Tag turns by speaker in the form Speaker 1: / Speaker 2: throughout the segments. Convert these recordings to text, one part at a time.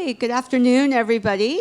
Speaker 1: Okay, good afternoon, everybody.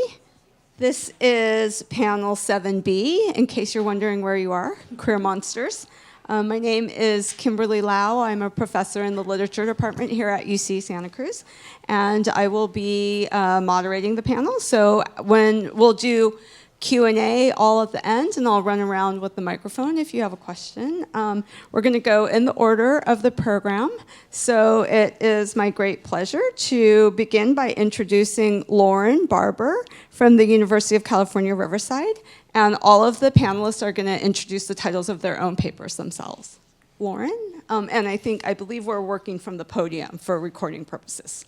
Speaker 1: This is panel 7B, in case you're wondering where you are, Queer Monsters. My name is Kimberly Lau. I'm a professor in the literature department here at UC Santa Cruz, and I will be moderating the panel. So when we'll do Q&A all at the end, and I'll run around with the microphone if you have a question. We're going to go in the order of the program. So it is my great pleasure to begin by introducing Loren Barbour from the University of California, Riverside. And all of the panelists are going to introduce the titles of their own papers themselves. Loren? And I believe we're working from the podium for recording purposes.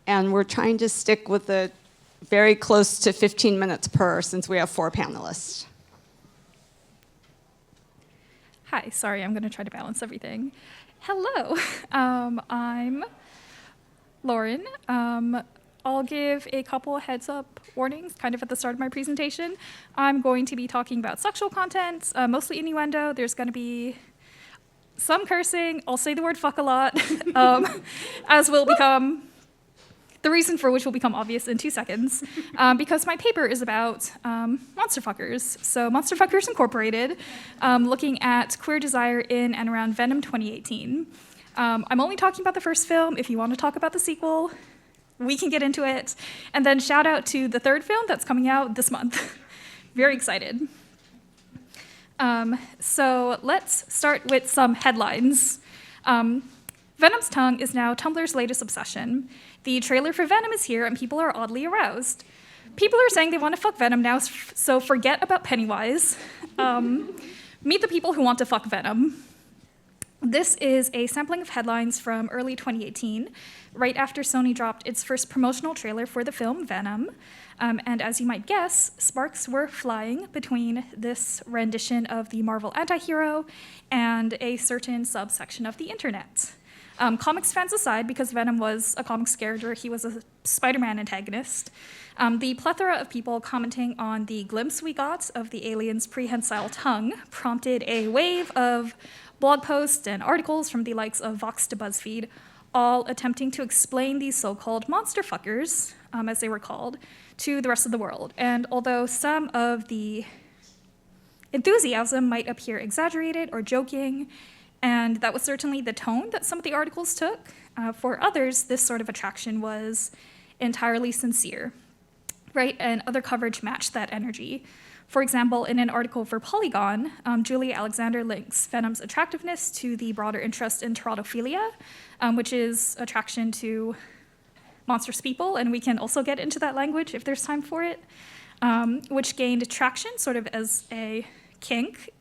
Speaker 1: And we're trying to stick with the very close to 15 minutes per, since we have 4 panelists.
Speaker 2: Hi, sorry, I'm going to try to balance everything. Hello, I'm Loren. I'll give a couple heads up warnings kind of at the start of my presentation. I'm going to be talking about sexual content, mostly innuendo. There's going to be some cursing. I'll say the word fuck a lot, as will become the reason for which will become obvious in 2 seconds, because my paper is about monster fuckers. So Monster Fuckers Incorporated, looking at queer desire in and around Venom 2018. I'm only talking about the first film. If you want to talk about the sequel, we can get into it. And then shout out to the 3rd film that's coming out this month. Very excited. So let's start with some headlines. Venom's tongue is now Tumblr's latest obsession. The trailer for Venom is here, and people are oddly aroused. People are saying they want to fuck Venom now, so forget about Pennywise. Meet the people who want to fuck Venom. This is a sampling of headlines from early 2018, right after Sony dropped its first promotional trailer for the film Venom. And as you might guess, sparks were flying between this rendition of the Marvel antihero and a certain subsection of the internet. Comics fans aside, because Venom was a comics character, he was a Spider-Man antagonist. The plethora of people commenting on the glimpse we got of the alien's prehensile tongue prompted a wave of blog posts and articles from the likes of Vox to BuzzFeed, all attempting to explain these so-called monster fuckers, as they were called, to the rest of the world. And although some of the enthusiasm might appear exaggerated or joking, and that was certainly the tone that some of the articles took, for others, this sort of attraction was entirely sincere, right? And other coverage matched that energy. For example, in an article for Polygon, Julie Alexander links Venom's attractiveness to the broader interest in teratophilia, which is attraction to monstrous people, and we can also get into that language if there's time for it, which gained traction sort of as a kink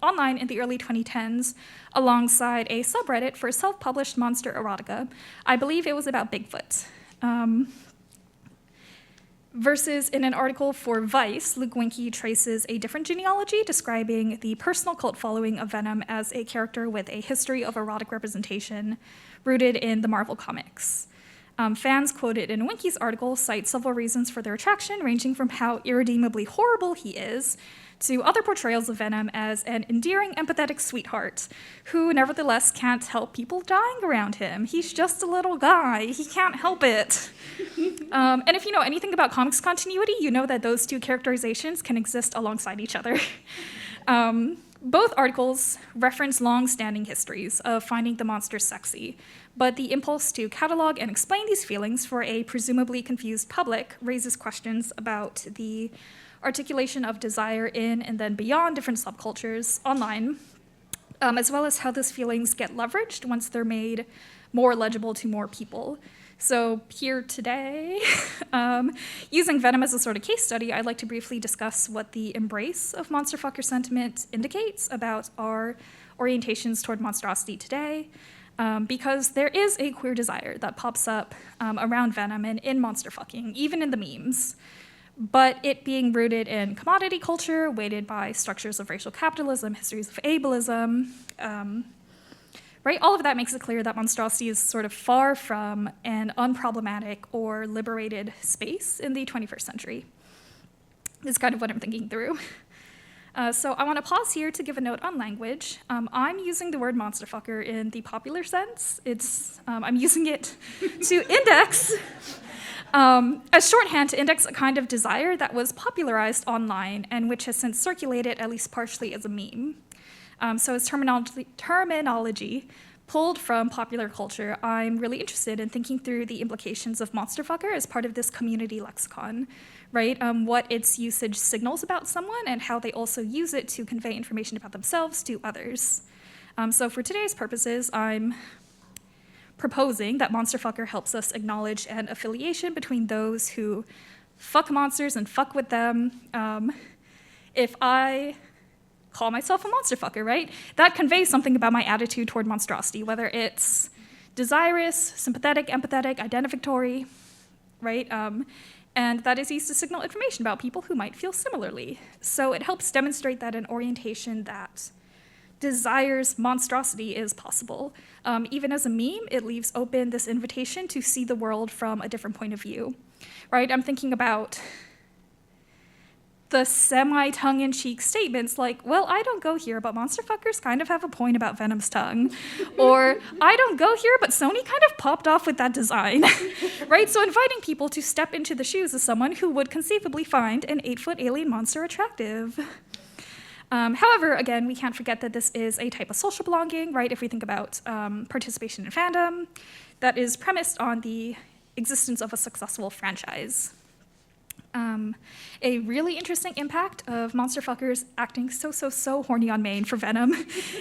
Speaker 2: online in the early 2010s, alongside a subreddit for self-published monster erotica. I believe it was about Bigfoot. Versus in an article for Vice, Luke Winkie traces a different genealogy describing the personal cult following of Venom as a character with a history of erotic representation rooted in the Marvel comics. Fans quoted in Winkie's article cite several reasons for their attraction, ranging from how irredeemably horrible he is to other portrayals of Venom as an endearing, empathetic sweetheart who nevertheless can't help people dying around him. He's just a little guy. He can't help it. And if you know anything about comics continuity, you know that those 2 characterizations can exist alongside each other. Both articles reference long-standing histories of finding the monster sexy, but the impulse to catalog and explain these feelings for a presumably confused public raises questions about the articulation of desire in and then beyond different subcultures online, as well as how those feelings get leveraged once they're made more legible to more people. So here today, using Venom as a sort of case study, I'd like to briefly discuss what the embrace of monster fucker sentiment indicates about our orientations toward monstrosity today, because there is a queer desire that pops up around Venom and in monster fucking, even in the memes. But it being rooted in commodity culture, weighted by structures of racial capitalism, histories of ableism, right? All of that makes it clear that monstrosity is sort of far from an unproblematic or liberated space in the 21st century. Is kind of what I'm thinking through. So I want to pause here to give a note on language. I'm using the word monster fucker in the popular sense. I'm using it to index, as shorthand to index a kind of desire that was popularized online and which has since circulated, at least partially, as a meme. So as terminology pulled from popular culture, I'm really interested in thinking through the implications of monster fucker as part of this community lexicon, right? What its usage signals about someone and how they also use it to convey information about themselves to others. So for today's purposes, I'm proposing that monster fucker helps us acknowledge an affiliation between those who fuck monsters and fuck with them. If I call myself a monster fucker, right? That conveys something about my attitude toward monstrosity, whether it's desirous, sympathetic, empathetic, identificatory, right? And that is used to signal information about people who might feel similarly. So it helps demonstrate that an orientation that desires monstrosity is possible. Even as a meme, it leaves open this invitation to see the world from a different point of view, right? I'm thinking about the semi-tongue-in-cheek statements like, well, I don't go here, but monster fuckers kind of have a point about Venom's tongue. Or, I don't go here, but Sony kind of popped off with that design, right? So inviting people to step into the shoes of someone who would conceivably find an 8-foot alien monster attractive. However, again, we can't forget that this is a type of social belonging, right? If we think about participation in fandom, that is premised on the existence of a successful franchise. A really interesting impact of monster fuckers acting so horny on main for Venom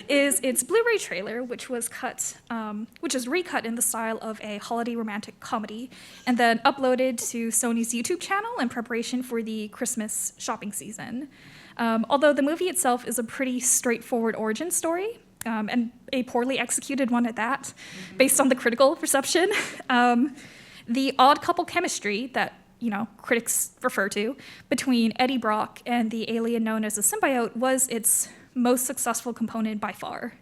Speaker 2: is its Blu-ray trailer, which is recut in the style of a holiday romantic comedy, and then uploaded to Sony's YouTube channel in preparation for the Christmas shopping season. Although the movie itself is a pretty straightforward origin story, and a poorly executed one at that, based on the critical reception, the odd couple chemistry that critics refer to between Eddie Brock and the alien known as a symbiote was its most successful component by far.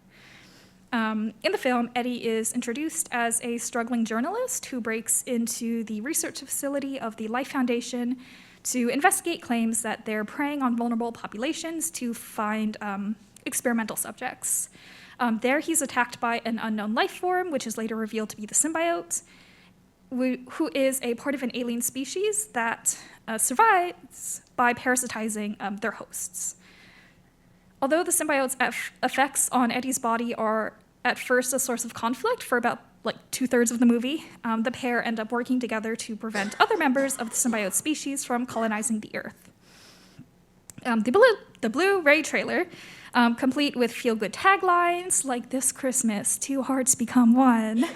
Speaker 2: In the film, Eddie is introduced as a struggling journalist who breaks into the research facility of the Life Foundation to investigate claims that they're preying on vulnerable populations to find experimental subjects. There, he's attacked by an unknown life form, which is later revealed to be the symbiote, who is a part of an alien species that survives by parasitizing their hosts. Although the symbiote's effects on Eddie's body are at first a source of conflict for about 2/3 of the movie, the pair end up working together to prevent other members of the symbiote species from colonizing the Earth. The Blu-ray trailer, complete with feel-good taglines like "This Christmas, two hearts become one,"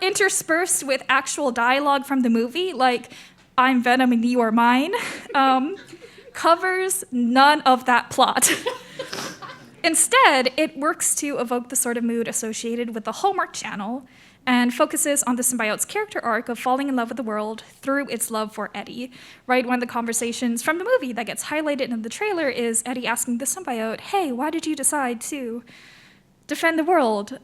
Speaker 2: interspersed with actual dialogue from the movie, like "I'm Venom and you are mine," covers none of that plot. Instead, it works to evoke the sort of mood associated with the Hallmark Channel and focuses on the symbiote's character arc of falling in love with the world through its love for Eddie. Right, one of the conversations from the movie that gets highlighted in the trailer is Eddie asking the symbiote, "Hey, why did you decide to defend the world?"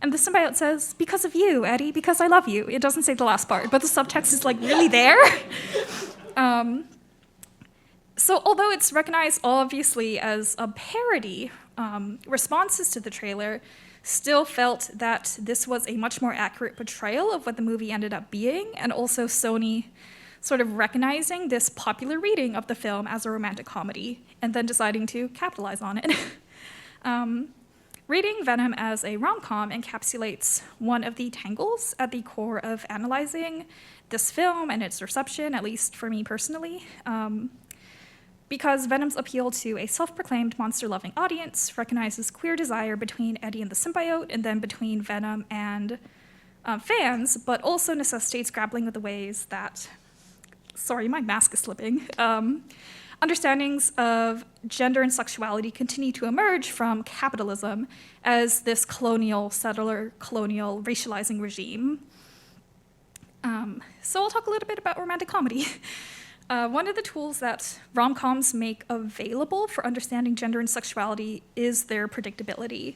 Speaker 2: And the symbiote says, "Because of you, Eddie, because I love you." It doesn't say the last part, but the subtext is really there. So although it's recognized obviously as a parody, responses to the trailer still felt that this was a much more accurate portrayal of what the movie ended up being, and also Sony sort of recognizing this popular reading of the film as a romantic comedy, and then deciding to capitalize on it. Reading Venom as a rom-com encapsulates one of the tangles at the core of analyzing this film and its reception, at least for me personally. Because Venom's appeal to a self-proclaimed monster-loving audience recognizes queer desire between Eddie and the symbiote, and then between Venom and fans, but also necessitates grappling with the ways that, sorry, my mask is slipping, understandings of gender and sexuality continue to emerge from capitalism as this colonial, settler, colonial, racializing regime. So I'll talk a little bit about romantic comedy. One of the tools that rom-coms make available for understanding gender and sexuality is their predictability.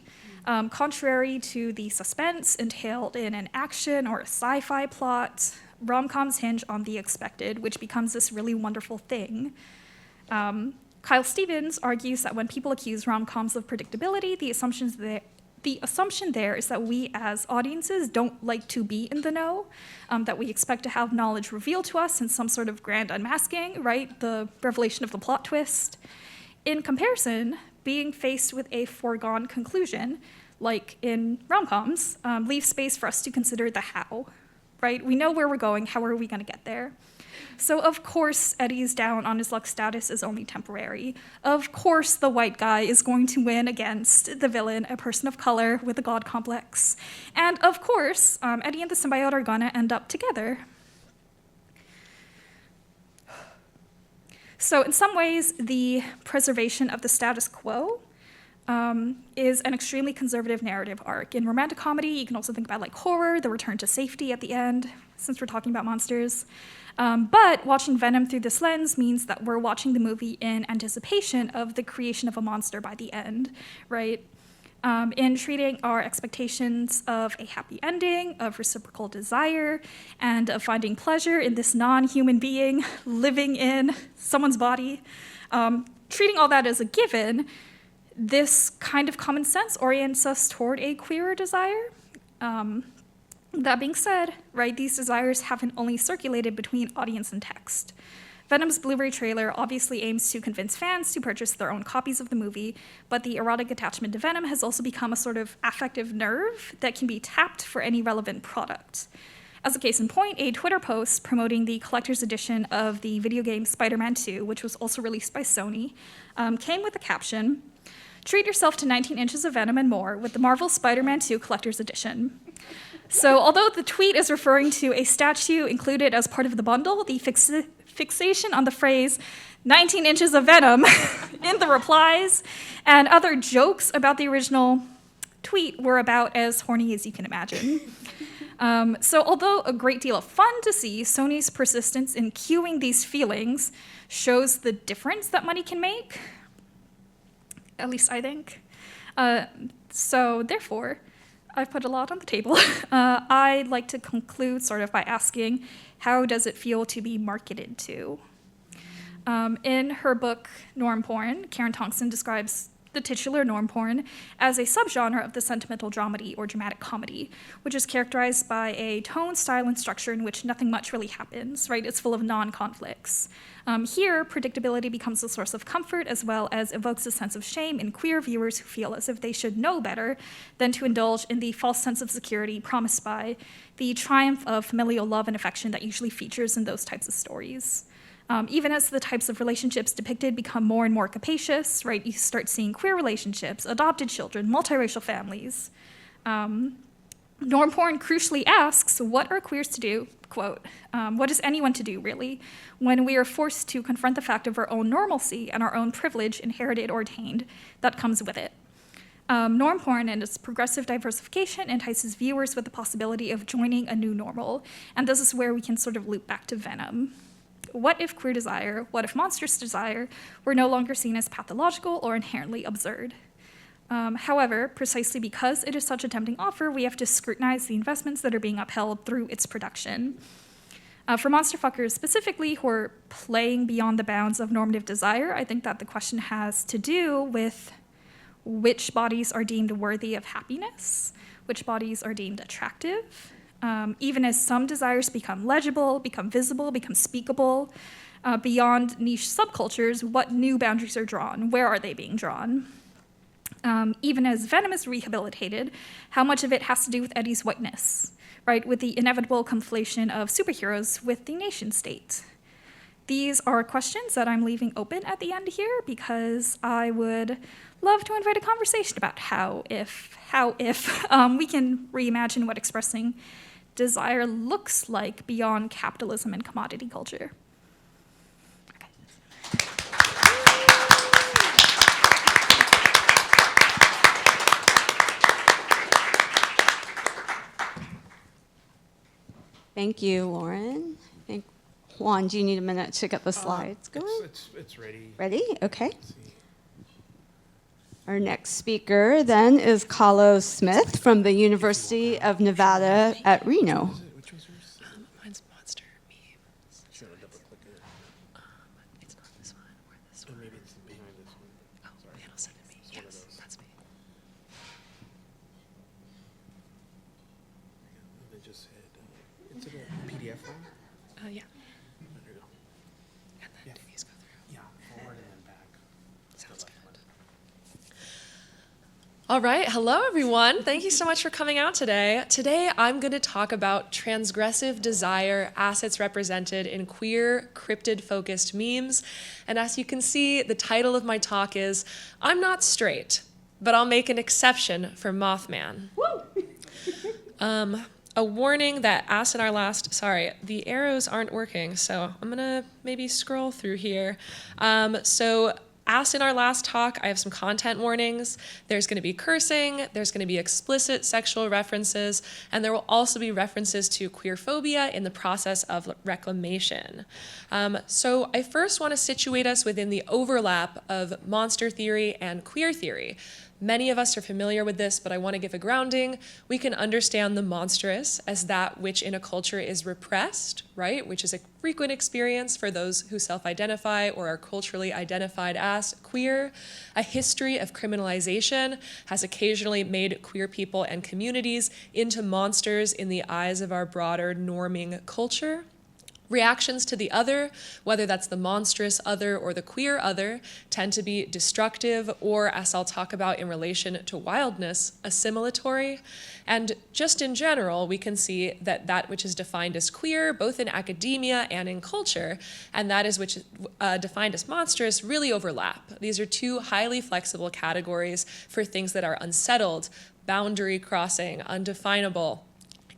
Speaker 2: Contrary to the suspense entailed in an action or a sci-fi plot, rom-coms hinge on the expected, which becomes this really wonderful thing. Kyle Stevens argues that when people accuse rom-coms of predictability, the assumption there is that we as audiences don't like to be in the know, that we expect to have knowledge revealed to us in some sort of grand unmasking, right? The revelation of the plot twist. In comparison, being faced with a foregone conclusion, like in rom-coms, leaves space for us to consider the how, right? We know where we're going, how are we gonna get there? So of course Eddie's down on his luck status is only temporary. Of course the white guy is going to win against the villain, a person of color with a god complex. And of course, Eddie and the symbiote are gonna end up together. So in some ways, the preservation of the status quo is an extremely conservative narrative arc. In romantic comedy, you can also think about like horror, the return to safety at the end, since we're talking about monsters. But watching Venom through this lens means that we're watching the movie in anticipation of the creation of a monster by the end, right? In treating our expectations of a happy ending, of reciprocal desire, and of finding pleasure in this non-human being living in someone's body, treating all that as a given, this kind of common sense orients us toward a queerer desire. That being said, right, these desires haven't only circulated between audience and text. Venom's Blu-ray trailer obviously aims to convince fans to purchase their own copies of the movie, but the erotic attachment to Venom has also become a sort of affective nerve that can be tapped for any relevant product. As a case in point, a Twitter post promoting the collector's edition of the video game Spider-Man 2, which was also released by Sony, came with the caption, "Treat yourself to 19 inches of Venom and more with the Marvel Spider-Man 2 collector's edition." So although the tweet is referring to a statue included as part of the bundle, the fixation on the phrase 19 inches of Venom in the replies and other jokes about the original tweet were about as horny as you can imagine. So although a great deal of fun to see, Sony's persistence in cueing these feelings shows the difference that money can make, at least I think. So therefore, I've put a lot on the table. I'd like to conclude sort of by asking, how does it feel to be marketed to? In her book, Norm Porn, Karen Tongson describes the titular norm porn as a subgenre of the sentimental dramedy or dramatic comedy, which is characterized by a tone, style, and structure in which nothing much really happens, right? It's full of non-conflicts. Here, predictability becomes a source of comfort as well as evokes a sense of shame in queer viewers who feel as if they should know better than to indulge in the false sense of security promised by the triumph of familial love and affection that usually features in those types of stories. Even as the types of relationships depicted become more and more capacious, right, you start seeing queer relationships, adopted children, multiracial families. Norm Porn crucially asks, what are queers to do, quote, what is anyone to do, really, when we are forced to confront the fact of our own normalcy and our own privilege, inherited or attained, that comes with it. Norm porn and its progressive diversification entices viewers with the possibility of joining a new normal, and this is where we can sort of loop back to Venom. What if queer desire, what if monstrous desire, were no longer seen as pathological or inherently absurd? However, precisely because it is such a tempting offer, we have to scrutinize the investments that are being upheld through its production. For monster fuckers specifically, who are playing beyond the bounds of normative desire, I think that the question has to do with which bodies are deemed worthy of happiness, which bodies are deemed attractive. Even as some desires become legible, become visible, become speakable, beyond niche subcultures, what new boundaries are drawn? Where are they being drawn? Even as Venom is rehabilitated, how much of it has to do with Eddie's whiteness, right? With the inevitable conflation of superheroes with the nation state. These are questions that I'm leaving open at the end here because I would love to invite a conversation about how if we can reimagine what expressing desire looks like beyond capitalism and commodity culture. Okay.
Speaker 1: Thank you, Loren. Juan, do you need a minute to get the slides going?
Speaker 3: It's ready.
Speaker 1: Ready? Okay. Our next speaker then is Kahlo Smith from the University of Nevada at Reno.
Speaker 3: Which was yours?
Speaker 4: Mine's monster memes.
Speaker 3: Should I double click it?
Speaker 4: It's not this one or this
Speaker 3: Or
Speaker 4: one.
Speaker 3: maybe it's the big just hit, it's in a PDF file?
Speaker 4: Yeah.
Speaker 3: There you go.
Speaker 4: And then
Speaker 3: Yeah.
Speaker 4: do these go through?
Speaker 3: Yeah, forward and then back.
Speaker 4: Sounds good. All right, hello everyone. Thank you so much for coming out today. Today I'm going to talk about transgressive desire assets represented in queer, cryptid-focused memes. And as you can see, the title of my talk is, I'm not straight, but I'll make an exception for Mothman. A warning that as in our last, sorry, the arrows aren't working, so I'm gonna maybe scroll through here. As in our last talk, I have some content warnings. There's going to be cursing, there's going to be explicit sexual references, and there will also be references to queerphobia in the process of reclamation. So I first want to situate us within the overlap of monster theory and queer theory. Many of us are familiar with this, but I want to give a grounding. We can understand the monstrous as that which in a culture is repressed, right? Which is a frequent experience for those who self-identify or are culturally identified as queer. A history of criminalization has occasionally made queer people and communities into monsters in the eyes of our broader norming culture. Reactions to the other, whether that's the monstrous other or the queer other, tend to be destructive or, as I'll talk about in relation to wildness, assimilatory. And just in general, we can see that that which is defined as queer, both in academia and in culture, and that is which is defined as monstrous, really overlap. These are two highly flexible categories for things that are unsettled, boundary crossing, undefinable,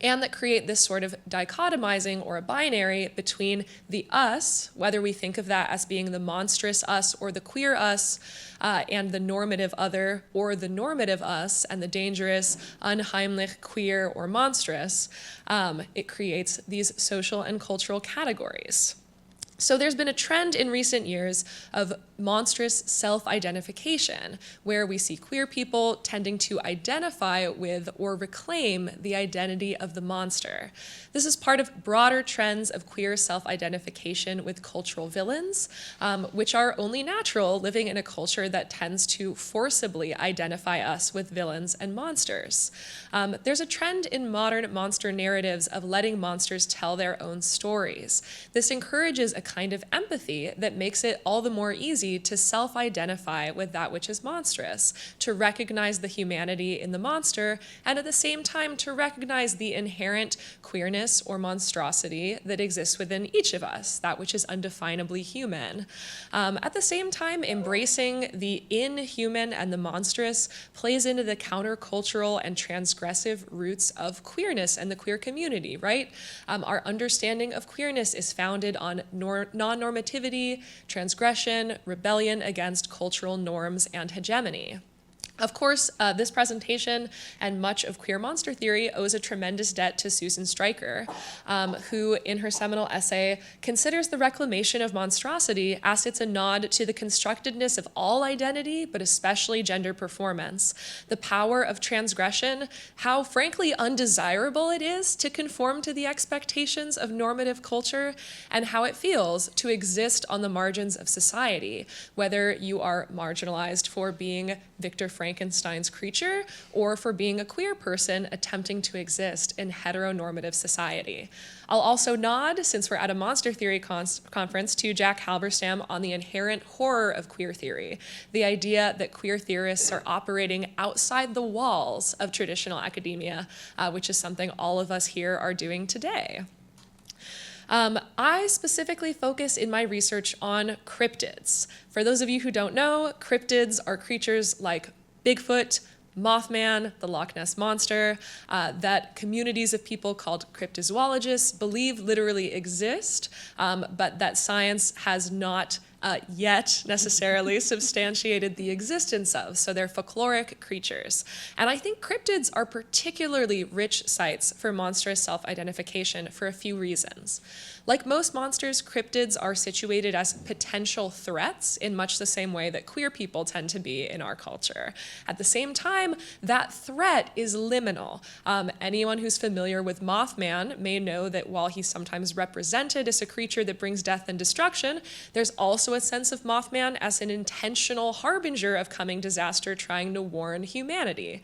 Speaker 4: and that create this sort of dichotomizing or a binary between the us, whether we think of that as being the monstrous us or the queer us, and the normative other or the normative us, and the dangerous, unheimlich, queer, or monstrous. It creates these social and cultural categories. So there's been a trend in recent years of monstrous self-identification, where we see queer people tending to identify with or reclaim the identity of the monster. This is part of broader trends of queer self-identification with cultural villains, which are only natural living in a culture that tends to forcibly identify us with villains and monsters. There's a trend in modern monster narratives of letting monsters tell their own stories. This encourages a kind of empathy that makes it all the more easy to self-identify with that which is monstrous, to recognize the humanity in the monster, and at the same time to recognize the inherent queerness or monstrosity that exists within each of us, that which is undefinably human. At the same time, embracing the inhuman and the monstrous plays into the countercultural and transgressive roots of queerness and the queer community, right? Our understanding of queerness is founded on non-normativity, transgression, rebellion against cultural norms and hegemony. Of course, this presentation and much of queer monster theory owes a tremendous debt to Susan Stryker, who in her seminal essay considers the reclamation of monstrosity as it's a nod to the constructedness of all identity, but especially gender performance, the power of transgression, how frankly undesirable it is to conform to the expectations of normative culture, and how it feels to exist on the margins of society, whether you are marginalized for being Victor Frankenstein's creature or for being a queer person attempting to exist in heteronormative society. I'll also nod, since we're at a monster theory conference, to Jack Halberstam on the inherent horror of queer theory, the idea that queer theorists are operating outside the walls of traditional academia, which is something all of us here are doing today. I specifically focus in my research on cryptids. For those of you who don't know, cryptids are creatures like Bigfoot, Mothman, the Loch Ness Monster, that communities of people called cryptozoologists believe literally exist, but that science has not yet necessarily substantiated the existence of. So they're folkloric creatures. And I think cryptids are particularly rich sites for monstrous self-identification for a few reasons. Like most monsters, cryptids are situated as potential threats in much the same way that queer people tend to be in our culture. At the same time, that threat is liminal. Anyone who's familiar with Mothman may know that while he's sometimes represented as a creature that brings death and destruction, there's also a sense of Mothman as an intentional harbinger of coming disaster trying to warn humanity.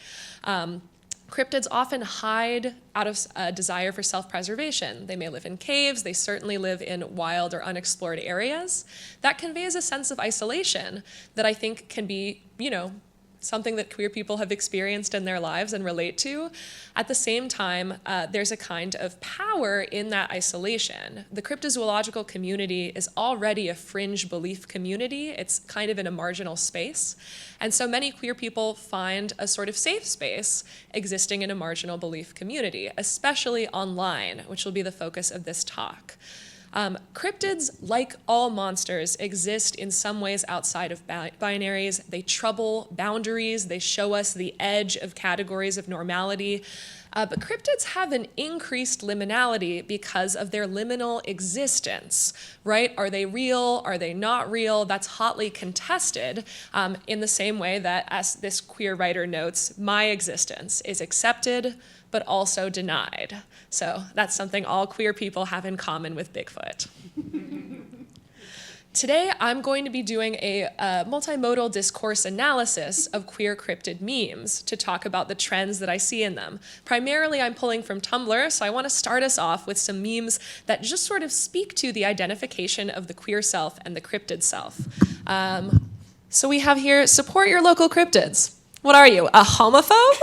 Speaker 4: Cryptids often hide out of a desire for self-preservation. They may live in caves, they certainly live in wild or unexplored areas. That conveys a sense of isolation that I think can be, something that queer people have experienced in their lives and relate to. At the same time, there's a kind of power in that isolation. The cryptozoological community is already a fringe belief community. It's kind of in a marginal space. And so many queer people find a sort of safe space existing in a marginal belief community, especially online, which will be the focus of this talk. Cryptids, like all monsters, exist in some ways outside of binaries. They trouble boundaries. They show us the edge of categories of normality. But cryptids have an increased liminality because of their liminal existence, right? Are they real? Are they not real? That's hotly contested in the same way that, as this queer writer notes, my existence is accepted, but also denied. So that's something all queer people have in common with Bigfoot. Today, I'm going to be doing a multimodal discourse analysis of queer cryptid memes to talk about the trends that I see in them. Primarily, I'm pulling from Tumblr, so I want to start us off with some memes that just sort of speak to the identification of the queer self and the cryptid self. So we have here, support your local cryptids. What are you, a homophobe?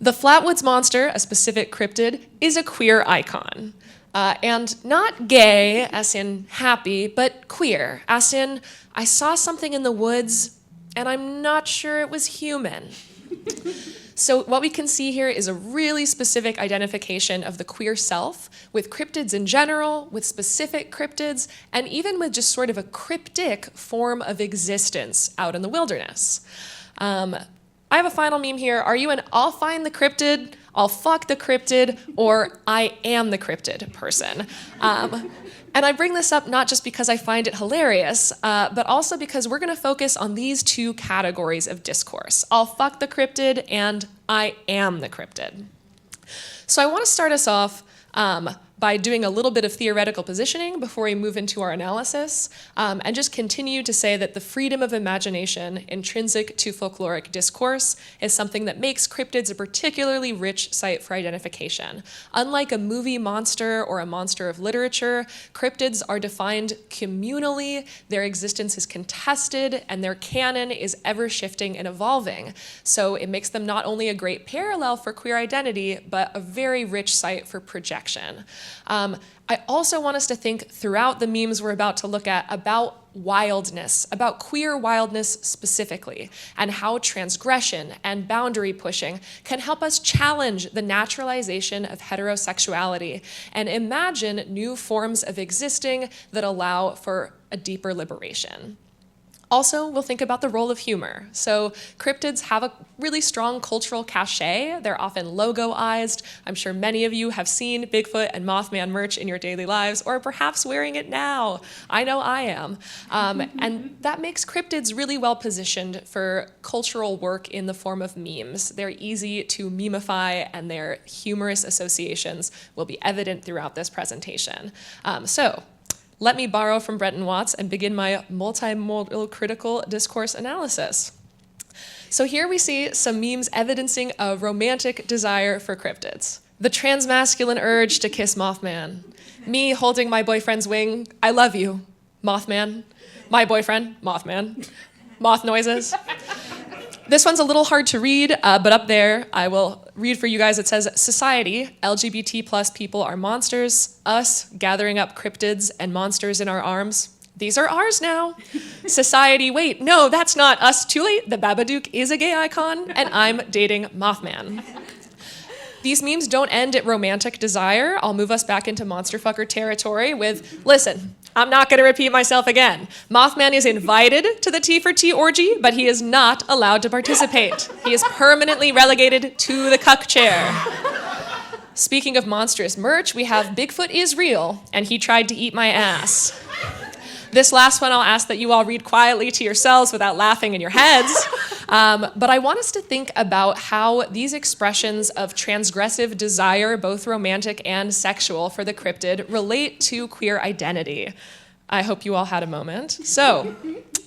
Speaker 4: The Flatwoods monster, a specific cryptid, is a queer icon. And not gay, as in happy, but queer, as in I saw something in the woods and I'm not sure it was human. So what we can see here is a really specific identification of the queer self with cryptids in general, with specific cryptids, and even with just sort of a cryptic form of existence out in the wilderness. I have a final meme here. Are you an I'll find the cryptid, I'll fuck the cryptid, or I am the cryptid person? And I bring this up not just because I find it hilarious, but also because we're going to focus on these two categories of discourse. I'll fuck the cryptid and I am the cryptid. So I want to start us off by doing a little bit of theoretical positioning before we move into our analysis, and just continue to say that the freedom of imagination intrinsic to folkloric discourse is something that makes cryptids a particularly rich site for identification. Unlike a movie monster or a monster of literature, cryptids are defined communally, their existence is contested, and their canon is ever shifting and evolving. So it makes them not only a great parallel for queer identity, but a very rich site for projection. I also want us to think throughout the memes we're about to look at about wildness, about queer wildness specifically, and how transgression and boundary pushing can help us challenge the naturalization of heterosexuality and imagine new forms of existing that allow for a deeper liberation. Also, we'll think about the role of humor. So cryptids have a really strong cultural cachet. They're often logoized. I'm sure many of you have seen Bigfoot and Mothman merch in your daily lives, or perhaps wearing it now. I know I am. And that makes cryptids really well positioned for cultural work in the form of memes. They're easy to memify, and their humorous associations will be evident throughout this presentation. Let me borrow from Brenton Watts and begin my multimodal critical discourse analysis. So here we see some memes evidencing a romantic desire for cryptids. The transmasculine urge to kiss Mothman. Me holding my boyfriend's wing. I love you, Mothman. My boyfriend, Mothman. Moth noises. This one's a little hard to read, but up there, I will read for you guys. It says, society, LGBT plus people are monsters, us gathering up cryptids and monsters in our arms. These are ours now. Society, wait, no, that's not us. Too late, the Babadook is a gay icon, and I'm dating Mothman. These memes don't end at romantic desire. I'll move us back into monsterfucker territory with, listen, I'm not going to repeat myself again. Mothman is invited to the Tea for Tea orgy, but he is not allowed to participate. He is permanently relegated to the cuck chair. Speaking of monstrous merch, we have Bigfoot is real, and he tried to eat my ass. This last one I'll ask that you all read quietly to yourselves without laughing in your heads. But I want us to think about how these expressions of transgressive desire, both romantic and sexual, for the cryptid relate to queer identity. I hope you all had a moment. So,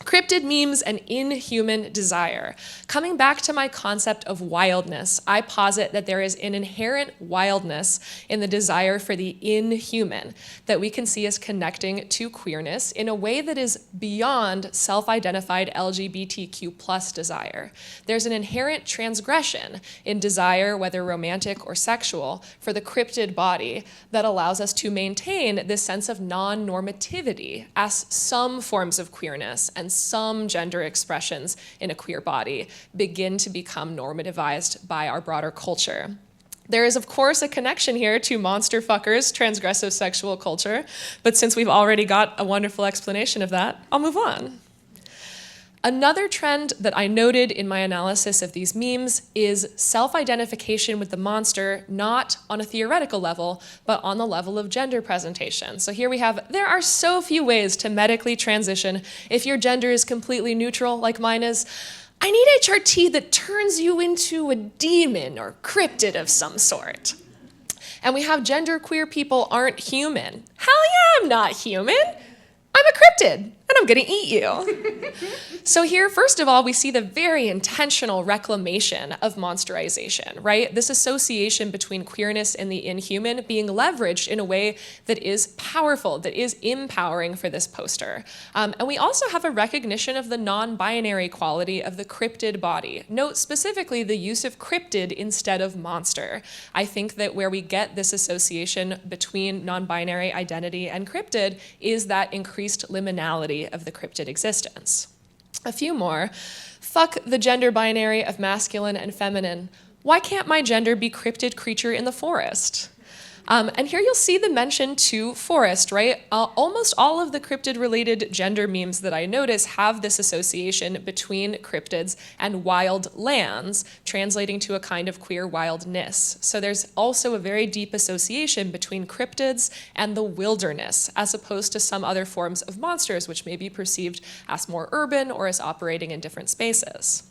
Speaker 4: Cryptid memes and inhuman desire. Coming back to my concept of wildness, I posit that there is an inherent wildness in the desire for the inhuman that we can see as connecting to queerness in a way that is beyond self-identified LGBTQ+ desire. There's an inherent transgression in desire, whether romantic or sexual, for the cryptid body that allows us to maintain this sense of non-normativity as some forms of queerness and some gender expressions in a queer body begin to become normativized by our broader culture. There is, of course, a connection here to monster fuckers, transgressive sexual culture, but since we've already got a wonderful explanation of that, I'll move on. Another trend that I noted in my analysis of these memes is self-identification with the monster, not on a theoretical level, but on the level of gender presentation. So here we have, there are so few ways to medically transition if your gender is completely neutral, like mine is. I need HRT that turns you into a demon or cryptid of some sort. And we have genderqueer people aren't human. Hell yeah, I'm not human. I'm a cryptid, and I'm gonna eat you. So here, first of all, we see the very intentional reclamation of monsterization, right? This association between queerness and the inhuman being leveraged in a way that is powerful, that is empowering for this poster. And we also have a recognition of the non-binary quality of the cryptid body. Note specifically the use of cryptid instead of monster. I think that where we get this association between non-binary identity and cryptid is that increased liminality of the cryptid existence. A few more. Fuck the gender binary of masculine and feminine. Why can't my gender be cryptid creature in the forest? And here you'll see the mention to forest, right? Almost all of the cryptid-related gender memes that I notice have this association between cryptids and wild lands, translating to a kind of queer wildness. So there's also a very deep association between cryptids and the wilderness, as opposed to some other forms of monsters, which may be perceived as more urban or as operating in different spaces.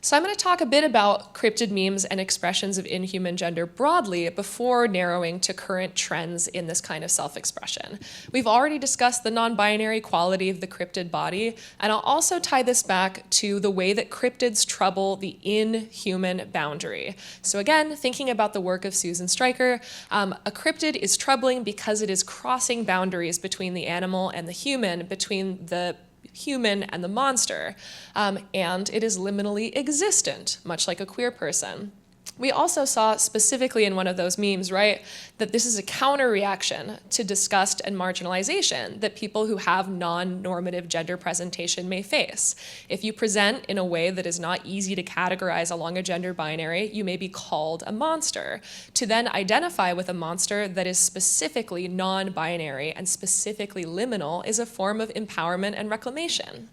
Speaker 4: So I'm going to talk a bit about cryptid memes and expressions of inhuman gender broadly before narrowing to current trends in this kind of self-expression. We've already discussed the non-binary quality of the cryptid body, and I'll also tie this back to the way that cryptids trouble the inhuman boundary. So again, thinking about the work of Susan Stryker, a cryptid is troubling because it is crossing boundaries between the animal and the human, between the human and the monster, and it is liminally existent, much like a queer person. We also saw specifically in one of those memes, right, that this is a counter-reaction to disgust and marginalization that people who have non-normative gender presentation may face. If you present in a way that is not easy to categorize along a gender binary, you may be called a monster. To then identify with a monster that is specifically non-binary and specifically liminal is a form of empowerment and reclamation.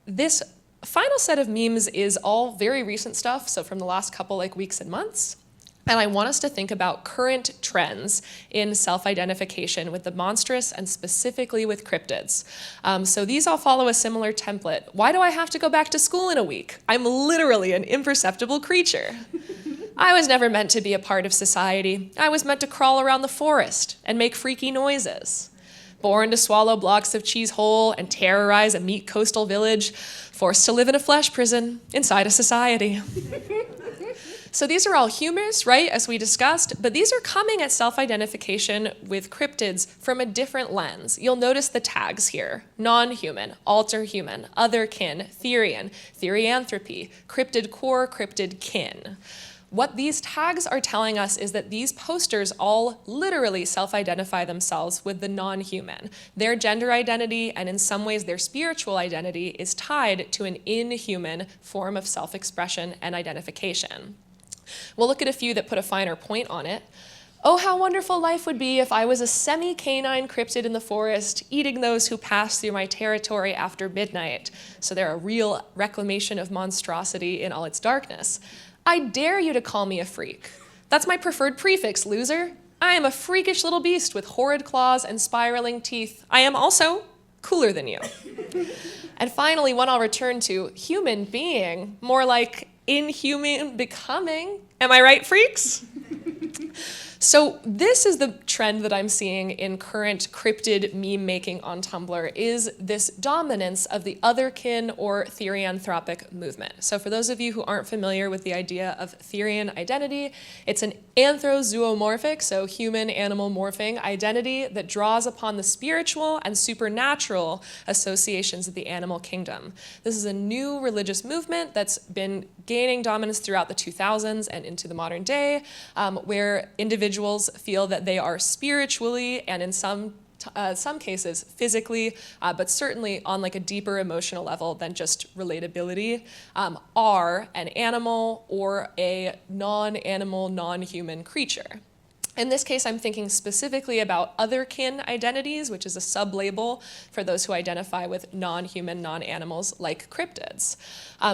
Speaker 4: This final set of memes is all very recent stuff, so from the last couple weeks and months. And I want us to think about current trends in self-identification with the monstrous and specifically with cryptids. So these all follow a similar template. Why do I have to go back to school in a week? I'm literally an imperceptible creature. I was never meant to be a part of society. I was meant to crawl around the forest and make freaky noises. Born to swallow blocks of cheese whole and terrorize a meat coastal village, forced to live in a flesh prison inside a society. So these are all humors, right, as we discussed, but these are coming at self-identification with cryptids from a different lens. You'll notice the tags here: non-human, alter-human, other-kin, therian, therianthropy, cryptid core, cryptid kin. What these tags are telling us is that these posters all literally self-identify themselves with the non-human. Their gender identity, and in some ways their spiritual identity, is tied to an inhuman form of self-expression and identification. We'll look at a few that put a finer point on it. Oh, how wonderful life would be if I was a semi-canine cryptid in the forest, eating those who pass through my territory after midnight. So they're a real reclamation of monstrosity in all its darkness. I dare you to call me a freak. That's my preferred prefix, loser. I am a freakish little beast with horrid claws and spiraling teeth. I am also cooler than you. And finally, one I'll return to, human being, more like inhuman becoming. Am I right, freaks? So this is the trend that I'm seeing in current cryptid meme making on Tumblr, is this dominance of the otherkin or therianthropic movement. So for those of you who aren't familiar with the idea of therian identity, it's an anthrozoomorphic, so human-animal morphing identity that draws upon the spiritual and supernatural associations of the animal kingdom. This is a new religious movement that's been gaining dominance throughout the 2000s and into the modern day, where individuals feel that they are spiritually and in some cases physically, but certainly on like a deeper emotional level than just relatability, are an animal or a non-animal, non-human creature. In this case, I'm thinking specifically about otherkin identities, which is a sub-label for those who identify with non-human, non-animals like cryptids.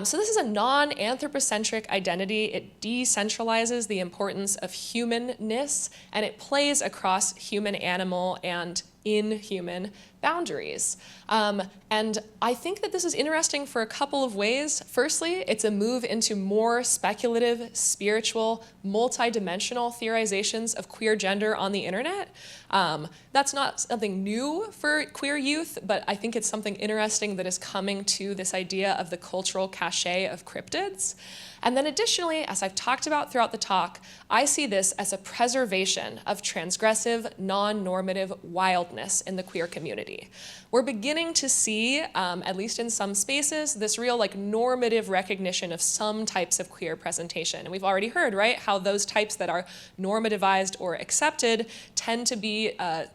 Speaker 4: So this is a non-anthropocentric identity. It decentralizes the importance of humanness, and it plays across human, animal, and inhuman boundaries. And I think that this is interesting for a couple of ways. Firstly, it's a move into more speculative, spiritual, multidimensional theorizations of queer gender on the internet. That's not something new for queer youth, but I think it's something interesting that is coming to this idea of the cultural cachet of cryptids. And then additionally, as I've talked about throughout the talk, I see this as a preservation of transgressive, non-normative wildness in the queer community. We're beginning to see, at least in some spaces, this real like normative recognition of some types of queer presentation. And we've already heard, right, how those types that are normativized or accepted tend to be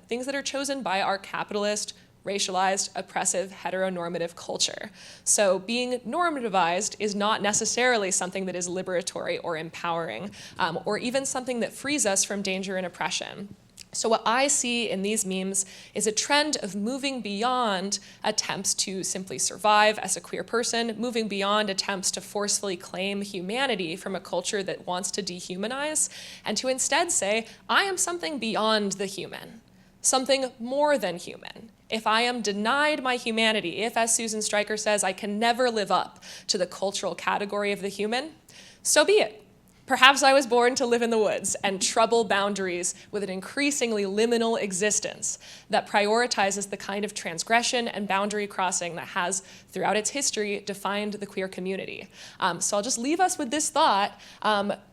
Speaker 4: things that are chosen by our capitalist, racialized, oppressive, heteronormative culture. So being normativized is not necessarily something that is liberatory or empowering, or even something that frees us from danger and oppression. So what I see in these memes is a trend of moving beyond attempts to simply survive as a queer person, moving beyond attempts to forcefully claim humanity from a culture that wants to dehumanize, and to instead say, I am something beyond the human, something more than human. If I am denied my humanity, if, as Susan Stryker says, I can never live up to the cultural category of the human, so be it. Perhaps I was born to live in the woods and trouble boundaries with an increasingly liminal existence that prioritizes the kind of transgression and boundary crossing that has, throughout its history, defined the queer community. So I'll just leave us with this thought.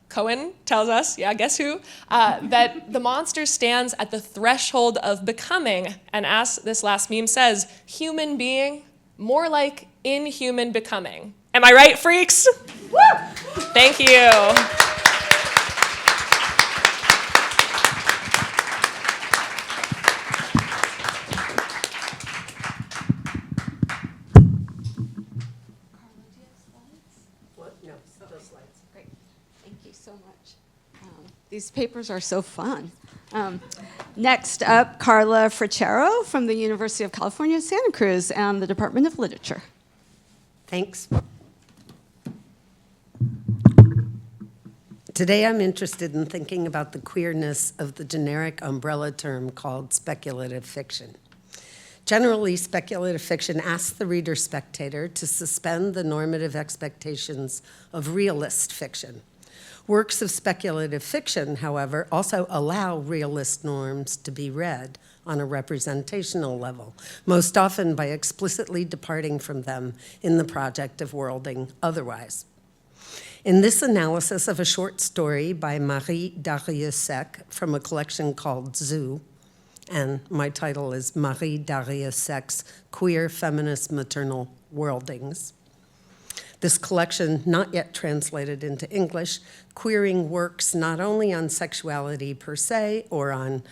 Speaker 4: Cohen tells us, yeah, guess who? That the monster stands at the threshold of becoming, and as this last meme says, human being, more like inhuman becoming. Am I right, freaks? Woo! Thank you.
Speaker 1: These papers are so fun. Next up, Carla Freccero from the University of California, Santa Cruz, and the Department of Literature.
Speaker 5: Thanks. Today I'm interested in thinking about the queerness of the generic umbrella term called speculative fiction. Generally, speculative fiction asks the reader-spectator to suspend the normative expectations of realist fiction. Works of speculative fiction, however, also allow realist norms to be read on a representational level, most often by explicitly departing from them in the project of worlding otherwise. In this analysis of a short story by Marie Darrieussecq from a collection called Zoo, and my title is Marie Darrieussecq's Queer Feminist Maternal Worldings. This collection, not yet translated into English, queering works not only on sexuality per se or on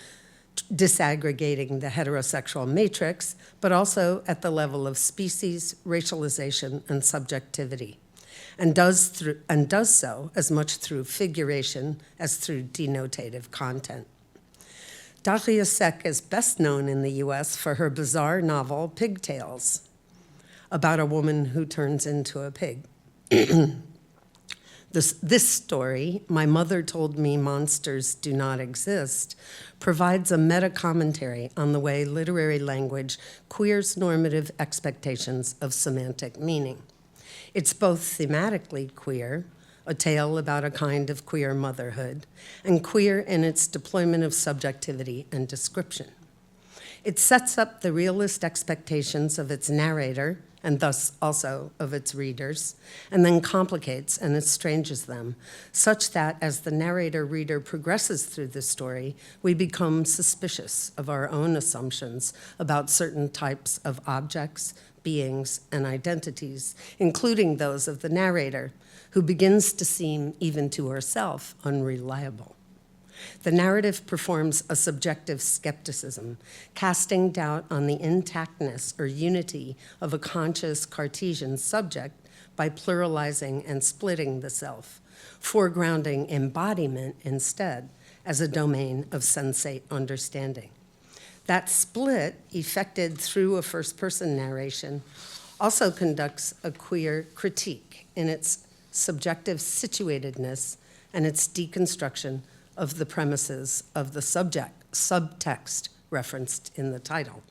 Speaker 5: disaggregating the heterosexual matrix, but also at the level of species, racialization, and subjectivity, and does so as much through figuration as through denotative content. Darrieussecq is best known in the US for her bizarre novel, Pigtails, about a woman who turns into a pig. This story, My Mother Told Me Monsters Do Not Exist, provides a meta-commentary on the way literary language queers normative expectations of semantic meaning. It's both thematically queer, a tale about a kind of queer motherhood, and queer in its deployment of subjectivity and description. It sets up the realist expectations of its narrator, and thus also of its readers, and then complicates and estranges them, such that as the narrator-reader progresses through the story, we become suspicious of our own assumptions about certain types of objects, beings, and identities, including those of the narrator, who begins to seem, even to herself, unreliable. The narrative performs a subjective skepticism, casting doubt on the intactness or unity of a conscious Cartesian subject by pluralizing and splitting the self, foregrounding embodiment instead as a domain of sensate understanding. That split, effected through a first-person narration, also conducts a queer critique in its subjective situatedness and its deconstruction of the premises of the subtext referenced in the title.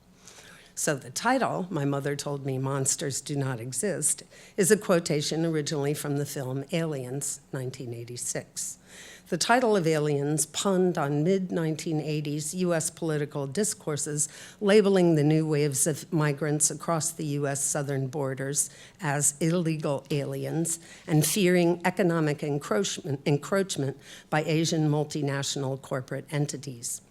Speaker 5: So the title, My Mother Told Me Monsters Do Not Exist, is a quotation originally from the film Aliens, 1986. The title of Aliens punned on mid-1980s U.S. political discourses, labeling the new waves of migrants across the U.S. southern borders as illegal aliens and fearing economic encroachment by Asian multinational corporate entities,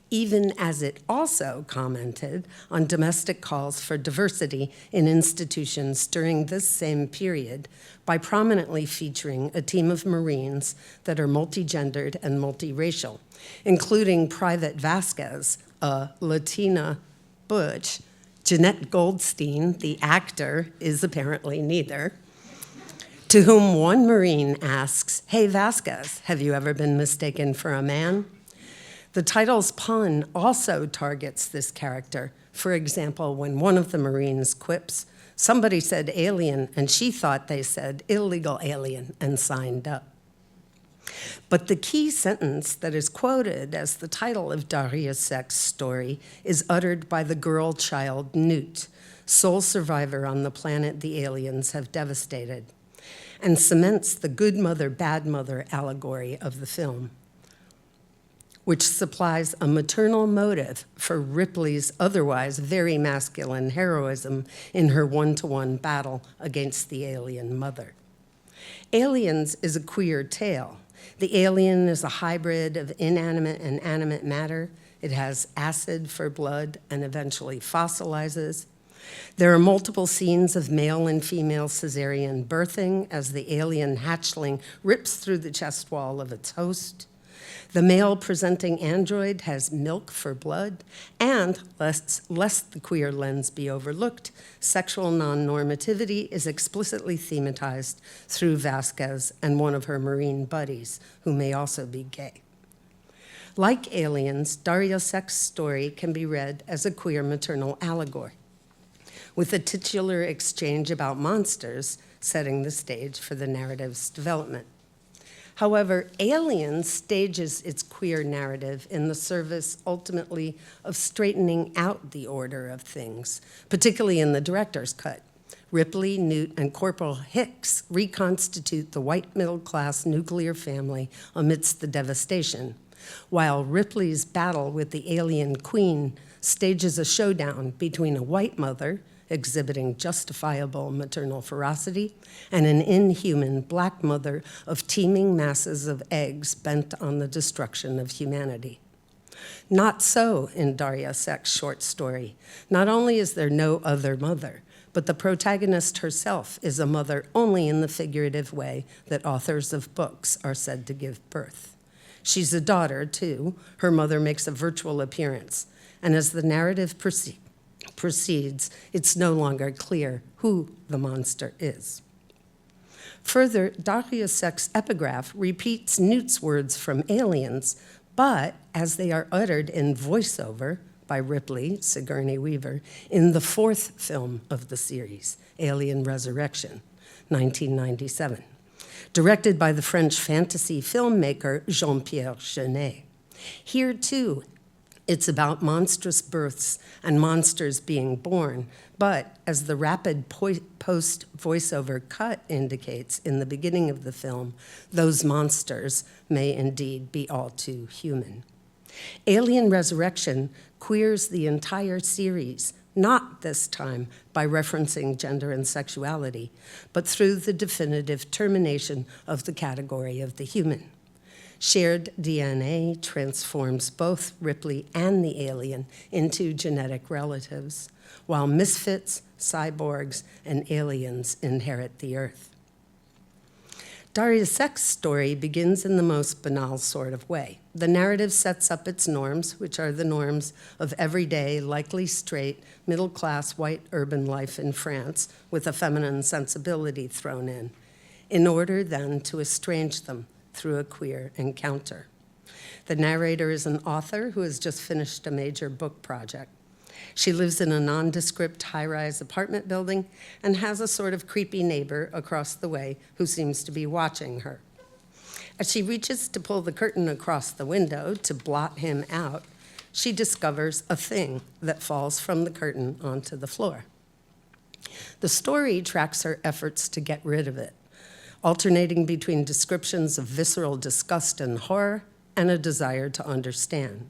Speaker 5: even as it also commented on domestic calls for diversity in institutions during this same period by prominently featuring a team of Marines that are multigendered and multiracial, including Private Vasquez, a Latina butch. Jeanette Goldstein, the actor, is apparently neither, to whom one Marine asks, "Hey, Vasquez, have you ever been mistaken for a man?" The title's pun also targets this character. For example, when one of the Marines quips, "Somebody said alien, and she thought they said illegal alien and signed up." But the key sentence that is quoted as the title of Daria Sek's story is uttered by the girl child Newt, sole survivor on the planet the aliens have devastated, and cements the good mother, bad mother allegory of the film, which supplies a maternal motive for Ripley's otherwise very masculine heroism in her one-to-one battle against the alien mother. Aliens is a queer tale. The alien is a hybrid of inanimate and animate matter. It has acid for blood and eventually fossilizes. There are multiple scenes of male and female cesarean birthing as the alien hatchling rips through the chest wall of its host. The male-presenting android has milk for blood, and, lest the queer lens be overlooked, sexual non-normativity is explicitly thematized through Vasquez and one of her Marine buddies, who may also be gay. Like Aliens, Daria Sek's story can be read as a queer maternal allegory, with a titular exchange about monsters setting the stage for the narrative's development. However, Aliens stages its queer narrative in the service, ultimately, of straightening out the order of things, particularly in the director's cut. Ripley, Newt, and Corporal Hicks reconstitute the white middle-class nuclear family amidst the devastation, while Ripley's battle with the alien queen stages a showdown between a white mother, exhibiting justifiable maternal ferocity, and an inhuman black mother of teeming masses of eggs bent on the destruction of humanity. Not so in Daria Sek's short story. Not only is there no other mother, but the protagonist herself is a mother only in the figurative way that authors of books are said to give birth. She's a daughter, too. Her mother makes a virtual appearance, and as the narrative proceeds, it's no longer clear who the monster is. Further, Daria Sek's epigraph repeats Newt's words from Aliens, but as they are uttered in voiceover by Ripley, Sigourney Weaver, in the fourth film of the series, Alien Resurrection, 1997, directed by the French fantasy filmmaker Jean-Pierre Jeunet. Here, too, It's about monstrous births and monsters being born, but as the rapid post voiceover cut indicates in the beginning of the film, those monsters may indeed be all too human. Alien Resurrection queers the entire series, not this time by referencing gender and sexuality, but through the definitive termination of the category of the human. Shared DNA transforms both Ripley and the alien into genetic relatives, while misfits, cyborgs, and aliens inherit the Earth. Daria Sek's story begins in the most banal sort of way. The narrative sets up its norms, which are the norms of everyday, likely straight, middle-class white urban life in France, with a feminine sensibility thrown in order then to estrange them through a queer encounter. The narrator is an author who has just finished a major book project. She lives in a nondescript high-rise apartment building and has a sort of creepy neighbor across the way who seems to be watching her. As she reaches to pull the curtain across the window to blot him out, she discovers a thing that falls from the curtain onto the floor. The story tracks her efforts to get rid of it, alternating between descriptions of visceral disgust and horror and a desire to understand.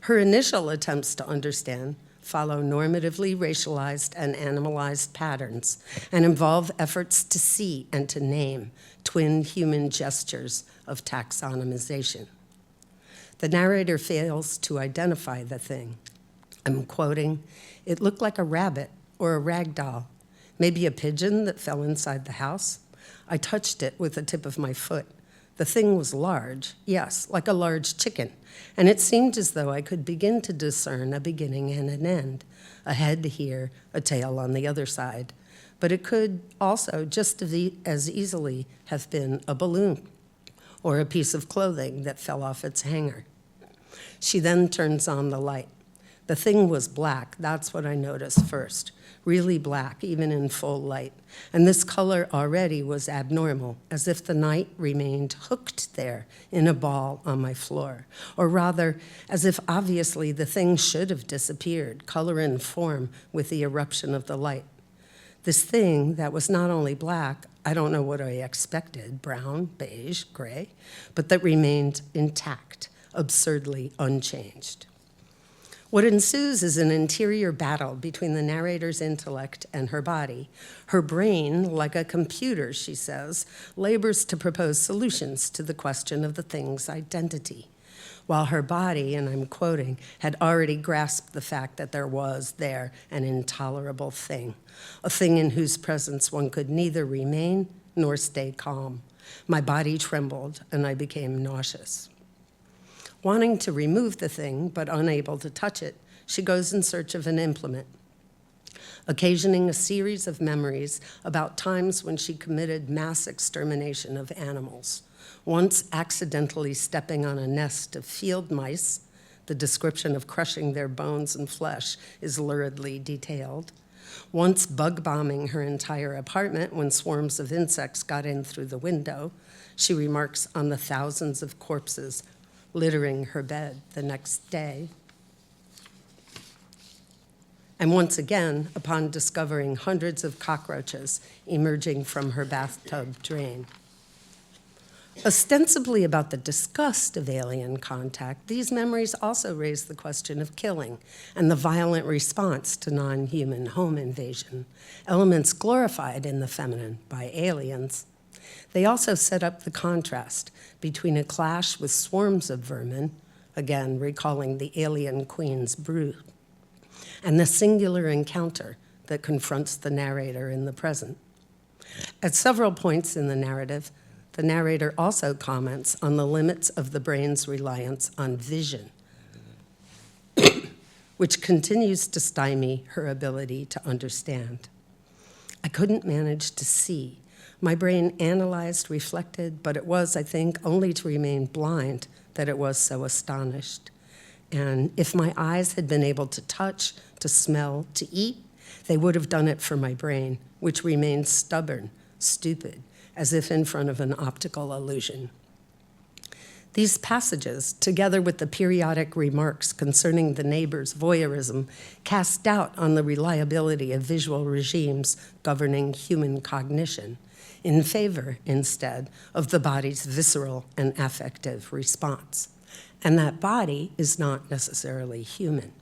Speaker 5: Her initial attempts to understand follow normatively racialized and animalized patterns and involve efforts to see and to name twin human gestures of taxonomization. The narrator fails to identify the thing. I'm quoting, "It looked like a rabbit or a rag doll, maybe a pigeon that fell inside the house. I touched it with the tip of my foot. The thing was large, yes, like a large chicken, and it seemed as though I could begin to discern a beginning and an end, a head here, a tail on the other side. But it could also just as easily have been a balloon or a piece of clothing that fell off its hanger." She then turns on the light. The thing was black, that's what I noticed first. Really black, even in full light. And this color already was abnormal, as if the night remained hooked there in a ball on my floor. Or rather, as if obviously the thing should have disappeared, color and form, with the eruption of the light. This thing that was not only black, I don't know what I expected, brown, beige, gray, but that remained intact, absurdly unchanged. What ensues is an interior battle between the narrator's intellect and her body. Her brain, like a computer, she says, labors to propose solutions to the question of the thing's identity, while her body, and I'm quoting, had already grasped the fact that there was there an intolerable thing, a thing in whose presence one could neither remain nor stay calm. My body trembled, and I became nauseous. Wanting to remove the thing, but unable to touch it, she goes in search of an implement, occasioning a series of memories about times when she committed mass extermination of animals, once accidentally stepping on a nest of field mice. The description of crushing their bones and flesh is luridly detailed. Once bug bombing her entire apartment when swarms of insects got in through the window. She remarks on the thousands of corpses littering her bed the next day. And once again, upon discovering hundreds of cockroaches emerging from her bathtub drain. Ostensibly about the disgust of alien contact, these memories also raise the question of killing and the violent response to non-human home invasion, elements glorified in the feminine by aliens. They also set up the contrast between a clash with swarms of vermin, again recalling the alien queen's brood, and the singular encounter that confronts the narrator in the present. At several points in the narrator also comments on the limits of the brain's reliance on vision, which continues to stymie her ability to understand. I couldn't manage to see. My brain analyzed, reflected, but it was, I think, only to remain blind that it was so astonished. And if my eyes had been able to touch, to smell, to eat, they would have done it for my brain, which remained stubborn, stupid, as if in front of an optical illusion. These passages, together with the periodic remarks concerning the neighbor's voyeurism, cast doubt on the reliability of visual regimes governing human cognition, in favor, instead, of the body's visceral and affective response. And that body is not necessarily human.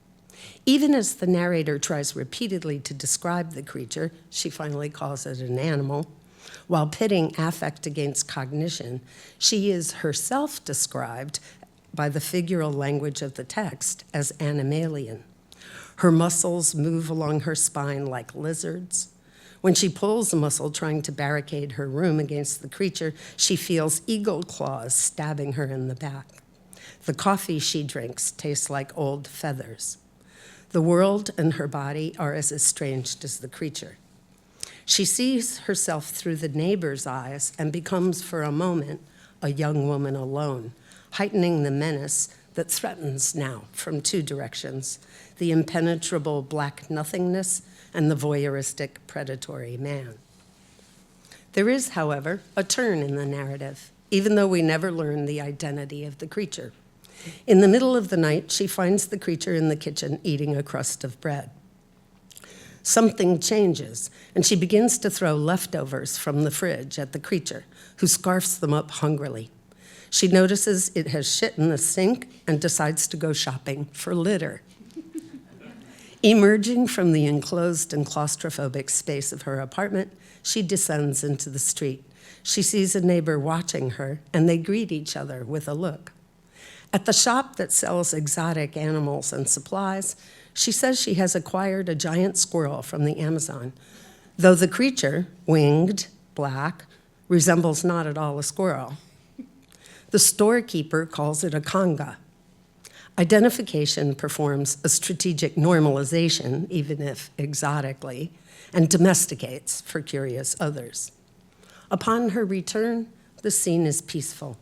Speaker 5: Even as the narrator tries repeatedly to describe the creature, she finally calls it an animal, while pitting affect against cognition, she is herself described by the figural language of the text as animalian. Her muscles move along her spine like lizards. When she pulls a muscle trying to barricade her room against the creature, she feels eagle claws stabbing her in the back. The coffee she drinks tastes like old feathers. The world and her body are as estranged as the creature. She sees herself through the neighbor's eyes and becomes, for a moment, a young woman alone, heightening the menace that threatens now from two directions, the impenetrable black nothingness and the voyeuristic predatory man. There is, however, a turn in the narrative, even though we never learn the identity of the creature. In the middle of the night, she finds the creature in the kitchen eating a crust of bread. Something changes, and she begins to throw leftovers from the fridge at the creature, who scarfs them up hungrily. She notices it has shit in the sink and decides to go shopping for litter. Emerging from the enclosed and claustrophobic space of her apartment, she descends into the street. She sees a neighbor watching her, and they greet each other with a look. At the shop that sells exotic animals and supplies, she says she has acquired a giant squirrel from the Amazon, though the creature, winged, black, resembles not at all a squirrel. The storekeeper calls it a conga. Identification performs a strategic normalization, even if exotically, and domesticates for curious others. Upon her return, the scene is peaceful.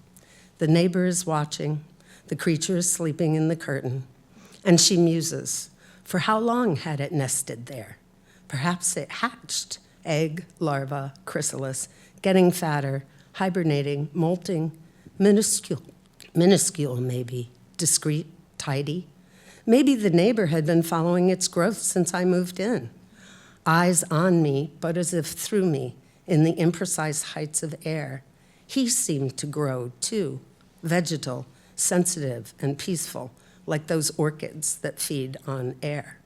Speaker 5: The neighbor is watching, the creature is sleeping in the curtain, and she muses. For how long had it nested there? Perhaps it hatched, egg, larva, chrysalis, getting fatter, hibernating, molting, minuscule maybe, discreet, tidy. Maybe the neighbor had been following its growth since I moved in. Eyes on me, but as if through me, in the imprecise heights of air. He seemed to grow too, vegetal, sensitive, and peaceful, like those orchids that feed on air.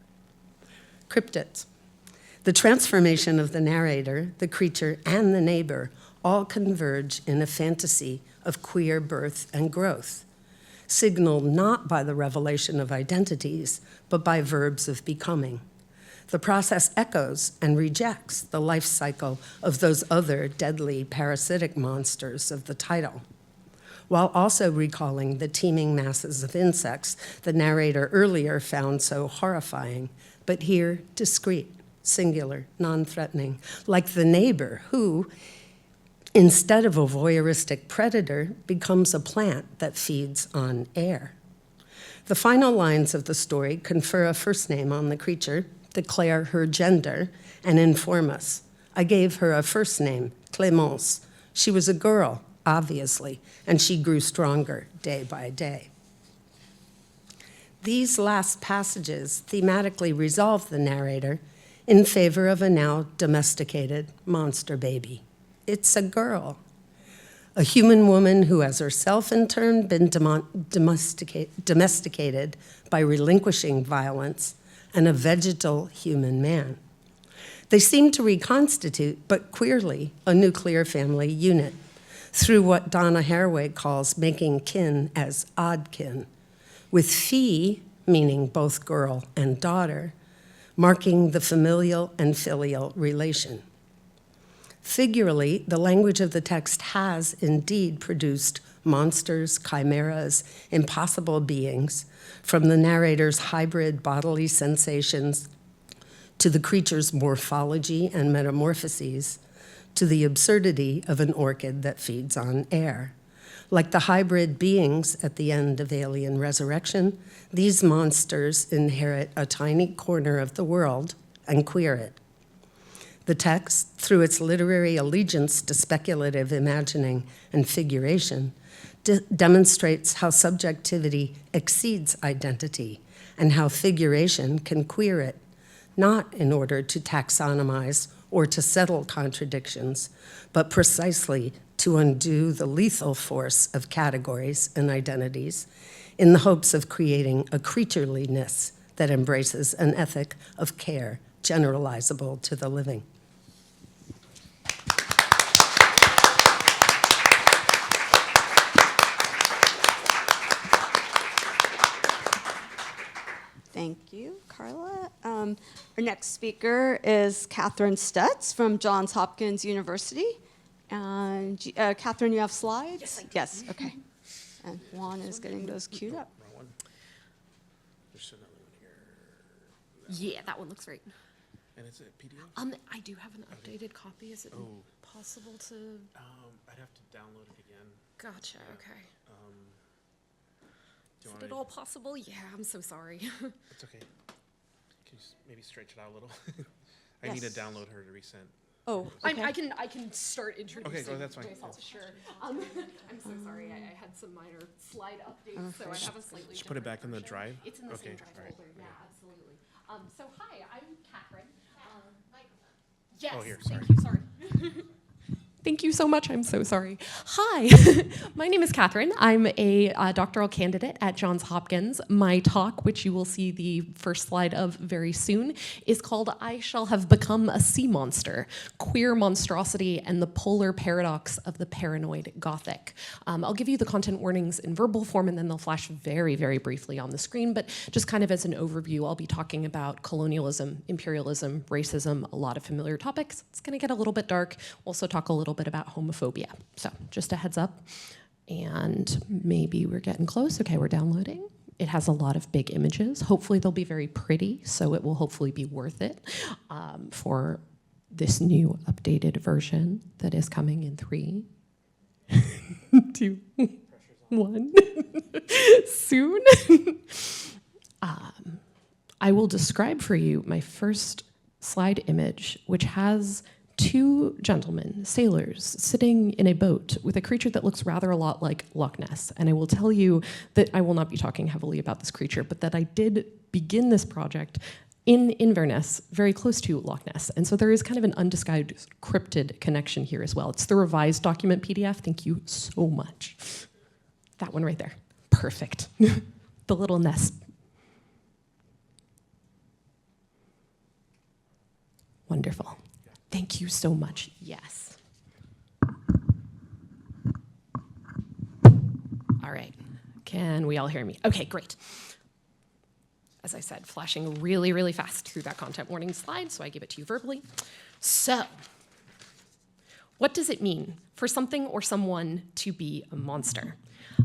Speaker 5: Cryptids. The transformation of the narrator, the creature, and the neighbor all converge in a fantasy of queer birth and growth, signaled not by the revelation of identities, but by verbs of becoming. The process echoes and rejects the life cycle of those other deadly parasitic monsters of the title, while also recalling the teeming masses of insects the narrator earlier found so horrifying, but here discreet, singular, non-threatening, like the neighbor who, instead of a voyeuristic predator, becomes a plant that feeds on air. The final lines of the story confer a first name on the creature, declare her gender, and inform us. I gave her a first name, Clémence. She was a girl, obviously, and she grew stronger day by day. These last passages thematically resolve the narrator in favor of a now domesticated monster baby. It's a girl, a human woman who has herself in turn been domesticated by relinquishing violence, and a vegetal human man. They seem to reconstitute, but queerly, a nuclear family unit through what Donna Haraway calls making kin as odd kin, with fee, meaning both girl and daughter, marking the familial and filial relation. Figurally, the language of the text has indeed produced monsters, chimeras, impossible beings, from the narrator's hybrid bodily sensations to the creature's morphology and metamorphoses, to the absurdity of an orchid that feeds on air. Like the hybrid beings at the end of Alien Resurrection, these monsters inherit a tiny corner of the world and queer it. The text, through its literary allegiance to speculative imagining and figuration, demonstrates how subjectivity exceeds identity and how figuration can queer it, not in order to taxonomize or to settle contradictions, but precisely to undo the lethal force of categories and identities in the hopes of creating a creatureliness that embraces an ethic of care generalizable to the living.
Speaker 1: Thank you, Carla. Our next speaker is Kathryn Stutz from Johns Hopkins University. And Kathryn, you have slides? Yes, I do. Yes, okay. And Juan is getting those queued up.
Speaker 3: Wrong one. There's another one here.
Speaker 6: Yeah, that one looks great.
Speaker 3: And it's a PDF?
Speaker 6: I do have an updated copy. Is it possible to?
Speaker 3: I'd have to download it again.
Speaker 6: Gotcha. Okay.
Speaker 3: Do you
Speaker 6: Is
Speaker 3: want
Speaker 6: it at all possible? Yeah, I'm so sorry.
Speaker 3: It's okay. Can you maybe stretch it out a little? I need to
Speaker 1: Yes.
Speaker 3: download her to resend.
Speaker 1: Oh, okay.
Speaker 6: I can start introducing.
Speaker 3: Okay, go, that's fine.
Speaker 6: myself, sure. I'm so sorry. I had some minor slide updates, so I have a slightly.
Speaker 3: Just put it back in the
Speaker 6: version.
Speaker 3: drive?
Speaker 6: It's in the
Speaker 3: Okay,
Speaker 6: same drive
Speaker 3: all right.
Speaker 6: folder. Yeah, absolutely. So hi, I'm Kathryn. Yes.
Speaker 3: Oh, here,
Speaker 6: Thank you. Sorry. Thank you so much. I'm so sorry. Hi, my name is Kathryn. I'm a doctoral candidate at Johns Hopkins. My talk, which you will see the first slide of very soon, is called I Shall Have Become a Sea Monster, Queer Monstrosity and the Polar Paradox of the Paranoid Gothic. I'll give you the content warnings in verbal form and then they'll flash very, very briefly on the screen, but just kind of as an overview, I'll be talking about colonialism, imperialism, racism, a lot of familiar topics. It's gonna get a little bit dark. We'll also talk a little bit about homophobia. So just a heads up. And maybe we're getting close. Okay, we're downloading. It has a lot of big images. Hopefully they'll be very pretty, so it will hopefully be worth it for this new updated version that is coming in 3, 2, 1. Soon. I will describe for you my first slide image, which has 2 gentlemen, sailors, sitting in a boat with a creature that looks rather a lot like Loch Ness. And I will tell you that I will not be talking heavily about this creature, but that I did begin this project in Inverness, very close to Loch Ness. And so there is kind of an undisguised cryptid connection here as well. It's the revised document PDF. Thank you so much. That one right there. Perfect. The little nest. Wonderful. Thank you so much. Yes. All right. Can we all hear me? Okay, great. As I said, flashing really, really fast through that content warning slide, so I give it to you verbally. So, what does it mean for something or someone to be a monster?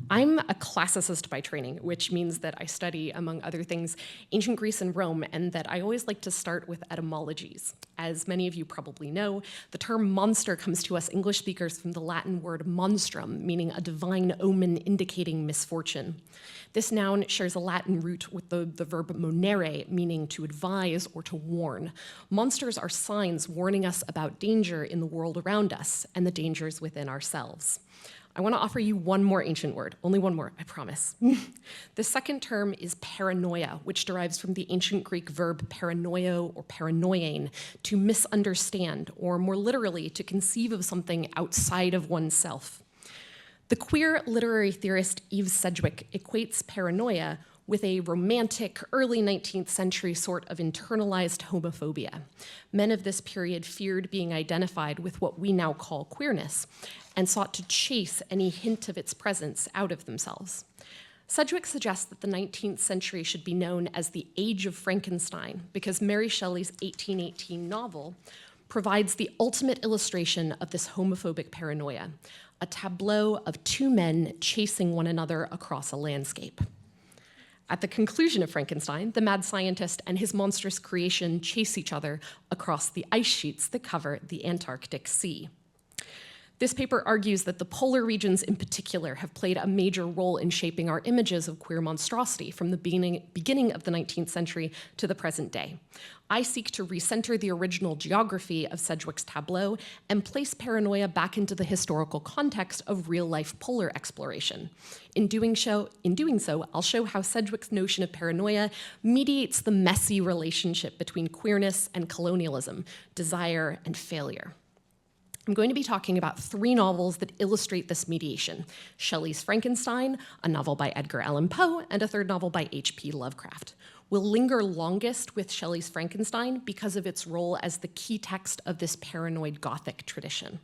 Speaker 6: I'm a classicist by training, which means that I study, among other things, ancient Greece and Rome, and that I always like to start with etymologies. As many of you probably know, the term monster comes to us English speakers from the Latin word monstrum, meaning a divine omen indicating misfortune. This noun shares a Latin root with the verb monere, meaning to advise or to warn. Monsters are signs warning us about danger in the world around us and the dangers within ourselves. I want to offer you one more ancient word, only one more, I promise. The second term is paranoia, which derives from the ancient Greek verb paranoio or paranoiein, to misunderstand, or more literally, to conceive of something outside of oneself. The queer literary theorist Yves Sedgwick equates paranoia with a romantic, early 19th century sort of internalized homophobia. Men of this period feared being identified with what we now call queerness, and sought to chase any hint of its presence out of themselves. Sedgwick suggests that the 19th century should be known as the Age of Frankenstein, because Mary Shelley's 1818 novel provides the ultimate illustration of this homophobic paranoia, a tableau of 2 men chasing one another across a landscape. At the conclusion of Frankenstein, the mad scientist and his monstrous creation chase each other across the ice sheets that cover the Antarctic Sea. This paper argues that the polar regions in particular have played a major role in shaping our images of queer monstrosity from the beginning of the 19th century to the present day. I seek to recenter the original geography of Sedgwick's tableau and place paranoia back into the historical context of real-life polar exploration. In doing so, I'll show how Sedgwick's notion of paranoia mediates the messy relationship between queerness and colonialism, desire and failure. I'm going to be talking about 3 novels that illustrate this mediation: Shelley's Frankenstein, a novel by Edgar Allan Poe, and a 3rd novel by H.P. Lovecraft. We'll linger longest with Shelley's Frankenstein because of its role as the key text of this paranoid Gothic tradition.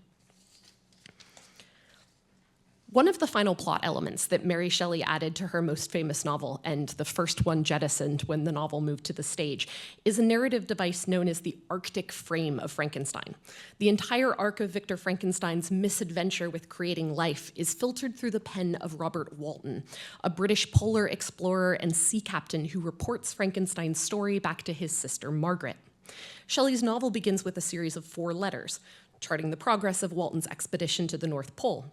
Speaker 6: One of the final plot elements that Mary Shelley added to her most famous novel, and the first one jettisoned when the novel moved to the stage, is a narrative device known as the Arctic frame of Frankenstein. The entire arc of Victor Frankenstein's misadventure with creating life is filtered through the pen of Robert Walton, a British polar explorer and sea captain who reports Frankenstein's story back to his sister Margaret. Shelley's novel begins with a series of 4 letters, charting the progress of Walton's expedition to the North Pole.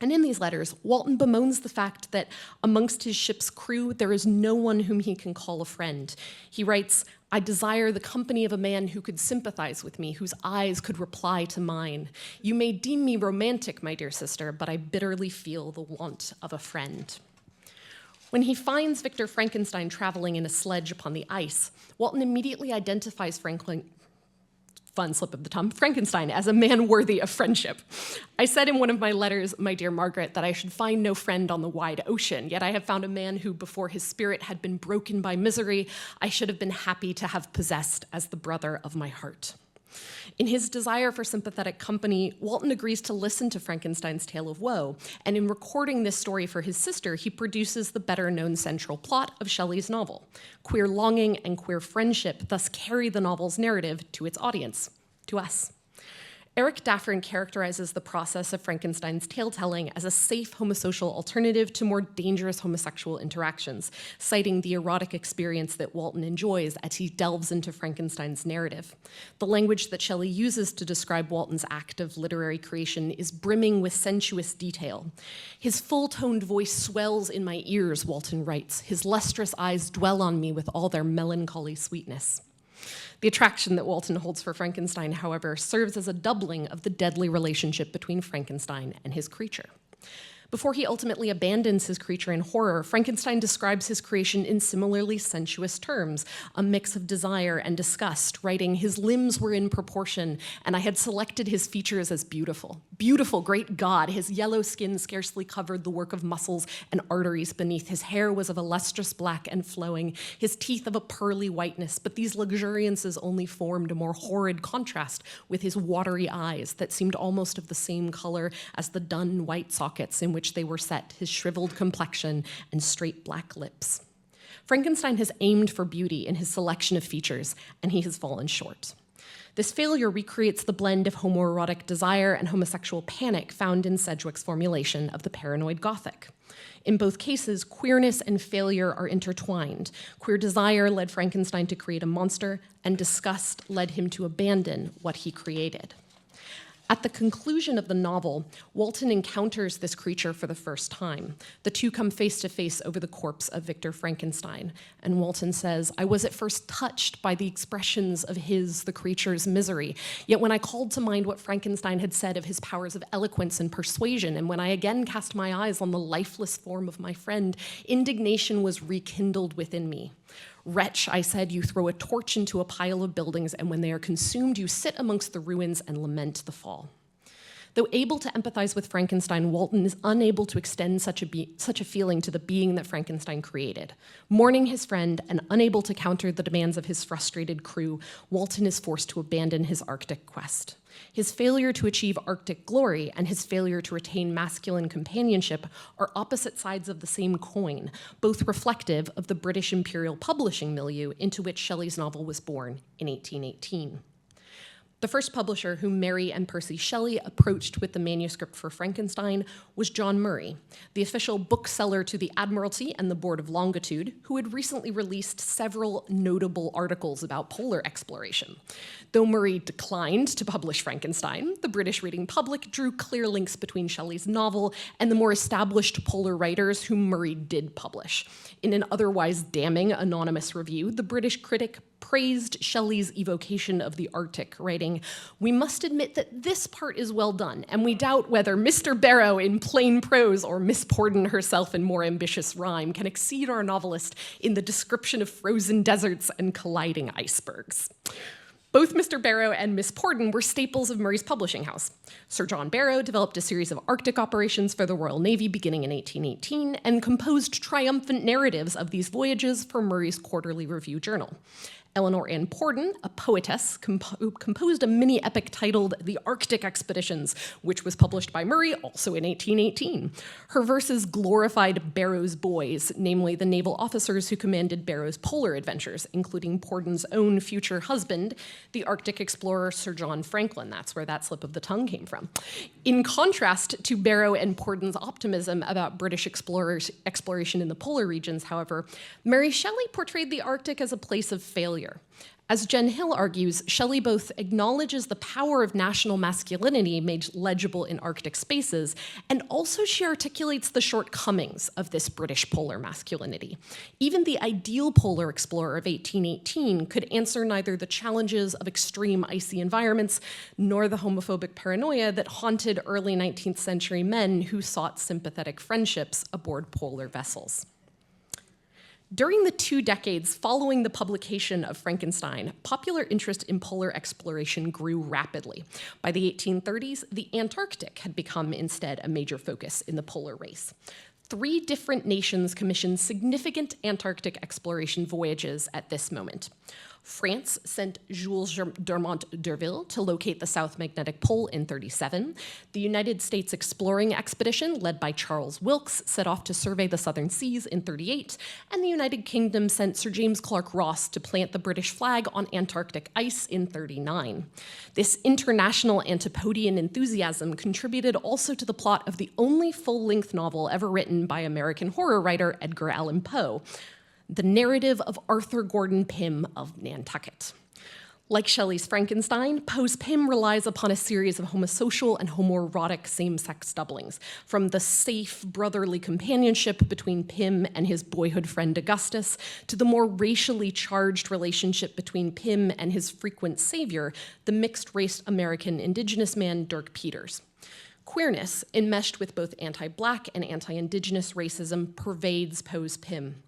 Speaker 6: And in these letters, Walton bemoans the fact that amongst his ship's crew, there is no one whom he can call a friend. He writes, "I desire the company of a man who could sympathize with me, whose eyes could reply to mine. You may deem me romantic, my dear sister, but I bitterly feel the want of a friend." When he finds Victor Frankenstein traveling in a sledge upon the ice, Walton immediately identifies Frankenstein as a man worthy of friendship. I said in one of my letters, my dear Margaret, that I should find no friend on the wide ocean, yet I have found a man who, before his spirit had been broken by misery, I should have been happy to have possessed as the brother of my heart. In his desire for sympathetic company, Walton agrees to listen to Frankenstein's tale of woe, and in recording this story for his sister, he produces the better-known central plot of Shelley's novel. Queer longing and queer friendship thus carry the novel's narrative to its audience, to us. Eric Daffern characterizes the process of Frankenstein's tale-telling as a safe homosocial alternative to more dangerous homosexual interactions, citing the erotic experience that Walton enjoys as he delves into Frankenstein's narrative. The language that Shelley uses to describe Walton's act of literary creation is brimming with sensuous detail. "His full-toned voice swells in my ears," Walton writes. "His lustrous eyes dwell on me with all their melancholy sweetness." The attraction that Walton holds for Frankenstein, however, serves as a doubling of the deadly relationship between Frankenstein and his creature. Before he ultimately abandons his creature in horror, Frankenstein describes his creation in similarly sensuous terms, a mix of desire and disgust, writing, "His limbs were in proportion, and I had selected his features as beautiful. Beautiful, great God, his yellow skin scarcely covered the work of muscles and arteries beneath. His hair was of a lustrous black and flowing, his teeth of a pearly whiteness, but these luxuriances only formed a more horrid contrast with his watery eyes that seemed almost of the same color as the dun white sockets in which they were set, his shriveled complexion and straight black lips." Frankenstein has aimed for beauty in his selection of features, and he has fallen short. This failure recreates the blend of homoerotic desire and homosexual panic found in Sedgwick's formulation of the paranoid Gothic. In both cases, queerness and failure are intertwined. Queer desire led Frankenstein to create a monster, and disgust led him to abandon what he created. At the conclusion of the novel, Walton encounters this creature for the first time. The two come face to face over the corpse of Victor Frankenstein, and Walton says, "I was at first touched by the expressions of the creature's misery, yet when I called to mind what Frankenstein had said of his powers of eloquence and persuasion, and when I again cast my eyes on the lifeless form of my friend, indignation was rekindled within me. 'Wretch,' I said, 'you throw a torch into a pile of buildings, and when they are consumed, you sit amongst the ruins and lament the fall.'" Though able to empathize with Frankenstein, Walton is unable to extend such a feeling to the being that Frankenstein created. Mourning his friend and unable to counter the demands of his frustrated crew, Walton is forced to abandon his Arctic quest. His failure to achieve Arctic glory and his failure to retain masculine companionship are opposite sides of the same coin, both reflective of the British imperial publishing milieu into which Shelley's novel was born in 1818. The first publisher whom Mary and Percy Shelley approached with the manuscript for Frankenstein was John Murray, the official bookseller to the Admiralty and the Board of Longitude, who had recently released several notable articles about polar exploration. Though Murray declined to publish Frankenstein, the British reading public drew clear links between Shelley's novel and the more established polar writers whom Murray did publish. In an otherwise damning anonymous review, the British critic praised Shelley's evocation of the Arctic, writing, "We must admit that this part is well done, and we doubt whether Mr. Barrow in plain prose or Miss Porden herself in more ambitious rhyme can exceed our novelist in the description of frozen deserts and colliding icebergs." Both Mr. Barrow and Miss Porden were staples of Murray's publishing house. Sir John Barrow developed a series of Arctic operations for the Royal Navy beginning in 1818 and composed triumphant narratives of these voyages for Murray's Quarterly Review Journal. Eleanor Ann Porden, a poetess, composed a mini-epic titled The Arctic Expeditions, which was published by Murray also in 1818. Her verses glorified Barrow's boys, namely the naval officers who commanded Barrow's polar adventures, including Porden's own future husband, the Arctic explorer Sir John Franklin. That's where that slip of the tongue came from. In contrast to Barrow and Porden's optimism about British exploration in the polar regions, however, Mary Shelley portrayed the Arctic as a place of failure. As Jen Hill argues, Shelley both acknowledges the power of national masculinity made legible in Arctic spaces, and also she articulates the shortcomings of this British polar masculinity. Even the ideal polar explorer of 1818 could answer neither the challenges of extreme icy environments nor the homophobic paranoia that haunted early 19th century men who sought sympathetic friendships aboard polar vessels. During the 2 decades following the publication of Frankenstein, popular interest in polar exploration grew rapidly. By the 1830s, the Antarctic had become instead a major focus in the polar race. 3 different nations commissioned significant Antarctic exploration voyages at this moment. France sent Jules Dumont d'Urville to locate the South Magnetic Pole in 1937. The United States exploring expedition, led by Charles Wilkes, set off to survey the southern seas in 1938, and the United Kingdom sent Sir James Clark Ross to plant the British flag on Antarctic ice in 1939. This international Antipodean enthusiasm contributed also to the plot of the only full-length novel ever written by American horror writer Edgar Allan Poe, the narrative of Arthur Gordon Pym of Nantucket. Like Shelley's Frankenstein, Poe's Pym relies upon a series of homosocial and homoerotic same-sex doublings, from the safe brotherly companionship between Pym and his boyhood friend Augustus, to the more racially charged relationship between Pym and his frequent savior, the mixed-race American indigenous man Dirk Peters. Queerness, enmeshed with both anti-Black and anti-Indigenous racism, pervades Poe's Pym.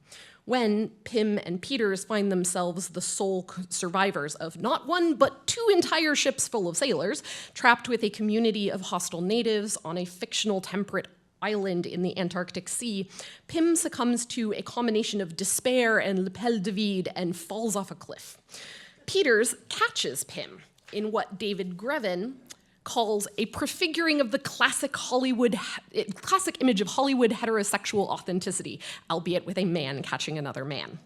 Speaker 6: When Pym and Peters find themselves the sole survivors of not 1, but 2 entire ships full of sailors, trapped with a community of hostile natives on a fictional temperate island in the Antarctic Sea, Pym succumbs to a combination of despair and l'appel de vide and falls off a cliff. Peters catches Pym in what David Grevin calls a prefiguring of the classic image of Hollywood heterosexual authenticity, albeit with a man catching another man.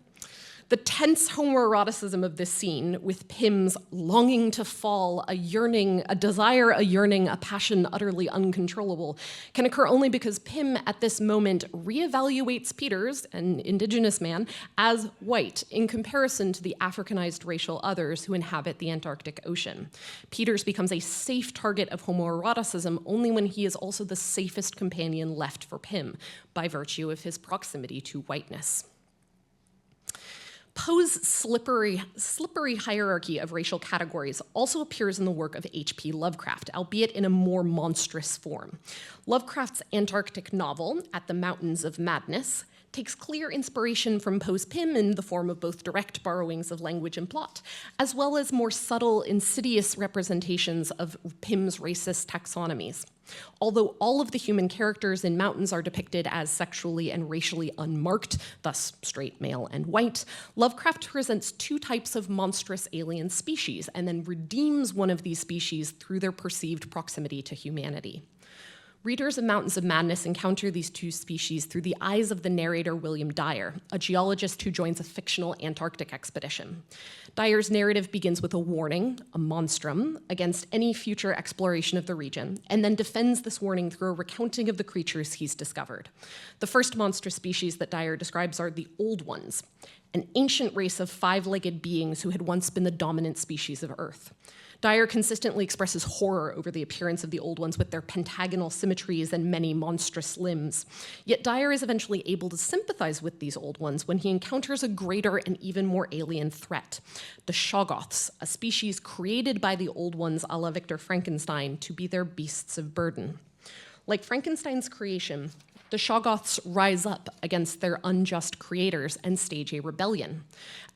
Speaker 6: The tense homoeroticism of this scene, with Pym's longing to fall, a yearning, a desire, a yearning, a passion utterly uncontrollable, can occur only because Pym at this moment reevaluates Peters, an indigenous man, as white in comparison to the Africanized racial others who inhabit the Antarctic Ocean. Peters becomes a safe target of homoeroticism only when he is also the safest companion left for Pym, by virtue of his proximity to whiteness. Poe's slippery hierarchy of racial categories also appears in the work of H.P. Lovecraft, albeit in a more monstrous form. Lovecraft's Antarctic novel, At the Mountains of Madness, takes clear inspiration from Poe's Pym in the form of both direct borrowings of language and plot, as well as more subtle, insidious representations of Pym's racist taxonomies. Although all of the human characters in Mountains are depicted as sexually and racially unmarked, thus straight, male, and white, Lovecraft presents 2 types of monstrous alien species and then redeems one of these species through their perceived proximity to humanity. Readers of Mountains of Madness encounter these two species through the eyes of the narrator William Dyer, a geologist who joins a fictional Antarctic expedition. Dyer's narrative begins with a warning, a monstrum, against any future exploration of the region, and then defends this warning through a recounting of the creatures he's discovered. The first monstrous species that Dyer describes are the Old Ones, an ancient race of five-legged beings who had once been the dominant species of Earth. Dyer consistently expresses horror over the appearance of the Old Ones with their pentagonal symmetries and many monstrous limbs. Yet Dyer is eventually able to sympathize with these Old Ones when he encounters a greater and even more alien threat, the Shoggoths, a species created by the Old Ones a la Victor Frankenstein to be their beasts of burden. Like Frankenstein's creation, the Shoggoths rise up against their unjust creators and stage a rebellion.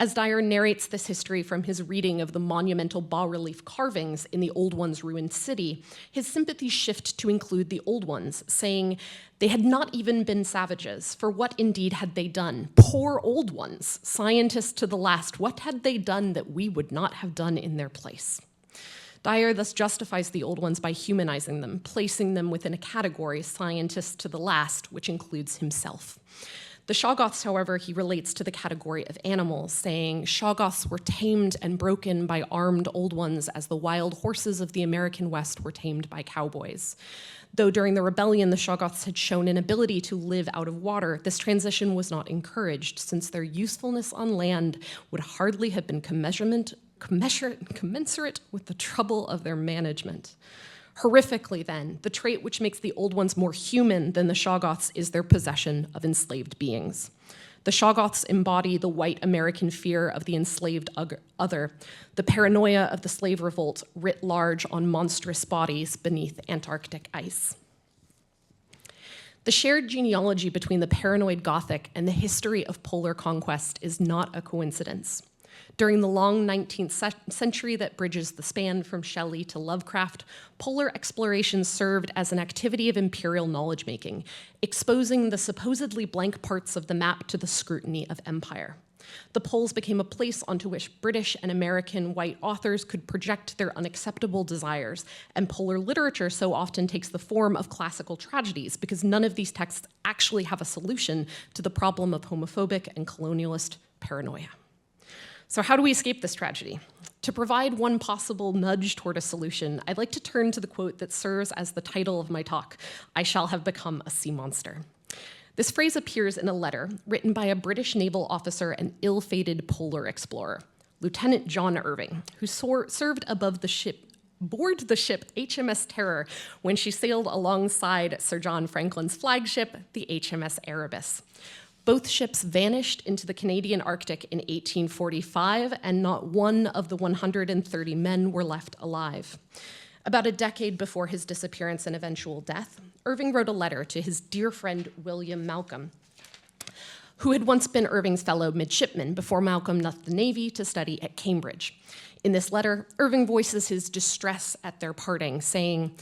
Speaker 6: As Dyer narrates this history from his reading of the monumental bas-relief carvings in the Old Ones' ruined city, his sympathies shift to include the Old Ones, saying, "They had not even been savages, for what indeed had they done? Poor Old Ones, scientists to the last, what had they done that we would not have done in their place?" Dyer thus justifies the Old Ones by humanizing them, placing them within a category, scientist to the last, which includes himself. The Shoggoths, however, he relates to the category of animals, saying, "Shoggoths were tamed and broken by armed Old Ones as the wild horses of the American West were tamed by cowboys." Though during the rebellion, the Shoggoths had shown an ability to live out of water, this transition was not encouraged, since their usefulness on land would hardly have been commensurate with the trouble of their management. Horrifically, then, the trait which makes the Old Ones more human than the Shoggoths is their possession of enslaved beings. The Shoggoths embody the white American fear of the enslaved other, the paranoia of the slave revolt writ large on monstrous bodies beneath Antarctic ice. The shared genealogy between the paranoid Gothic and the history of polar conquest is not a coincidence. During the long 19th century that bridges the span from Shelley to Lovecraft, polar exploration served as an activity of imperial knowledge-making, exposing the supposedly blank parts of the map to the scrutiny of empire. The poles became a place onto which British and American white authors could project their unacceptable desires, and polar literature so often takes the form of classical tragedies because none of these texts actually have a solution to the problem of homophobic and colonialist paranoia. So how do we escape this tragedy? To provide one possible nudge toward a solution, I'd like to turn to the quote that serves as the title of my talk, "I shall have become a sea monster." This phrase appears in a letter written by a British naval officer and ill-fated polar explorer, Lieutenant John Irving, who served aboard the ship HMS Terror when she sailed alongside Sir John Franklin's flagship, the HMS Erebus. Both ships vanished into the Canadian Arctic in 1845, and not one of the 130 men were left alive. About a decade before his disappearance and eventual death, Irving wrote a letter to his dear friend William Malcolm, who had once been Irving's fellow midshipman before Malcolm left the Navy to study at Cambridge. In this letter, Irving voices his distress at their parting, saying,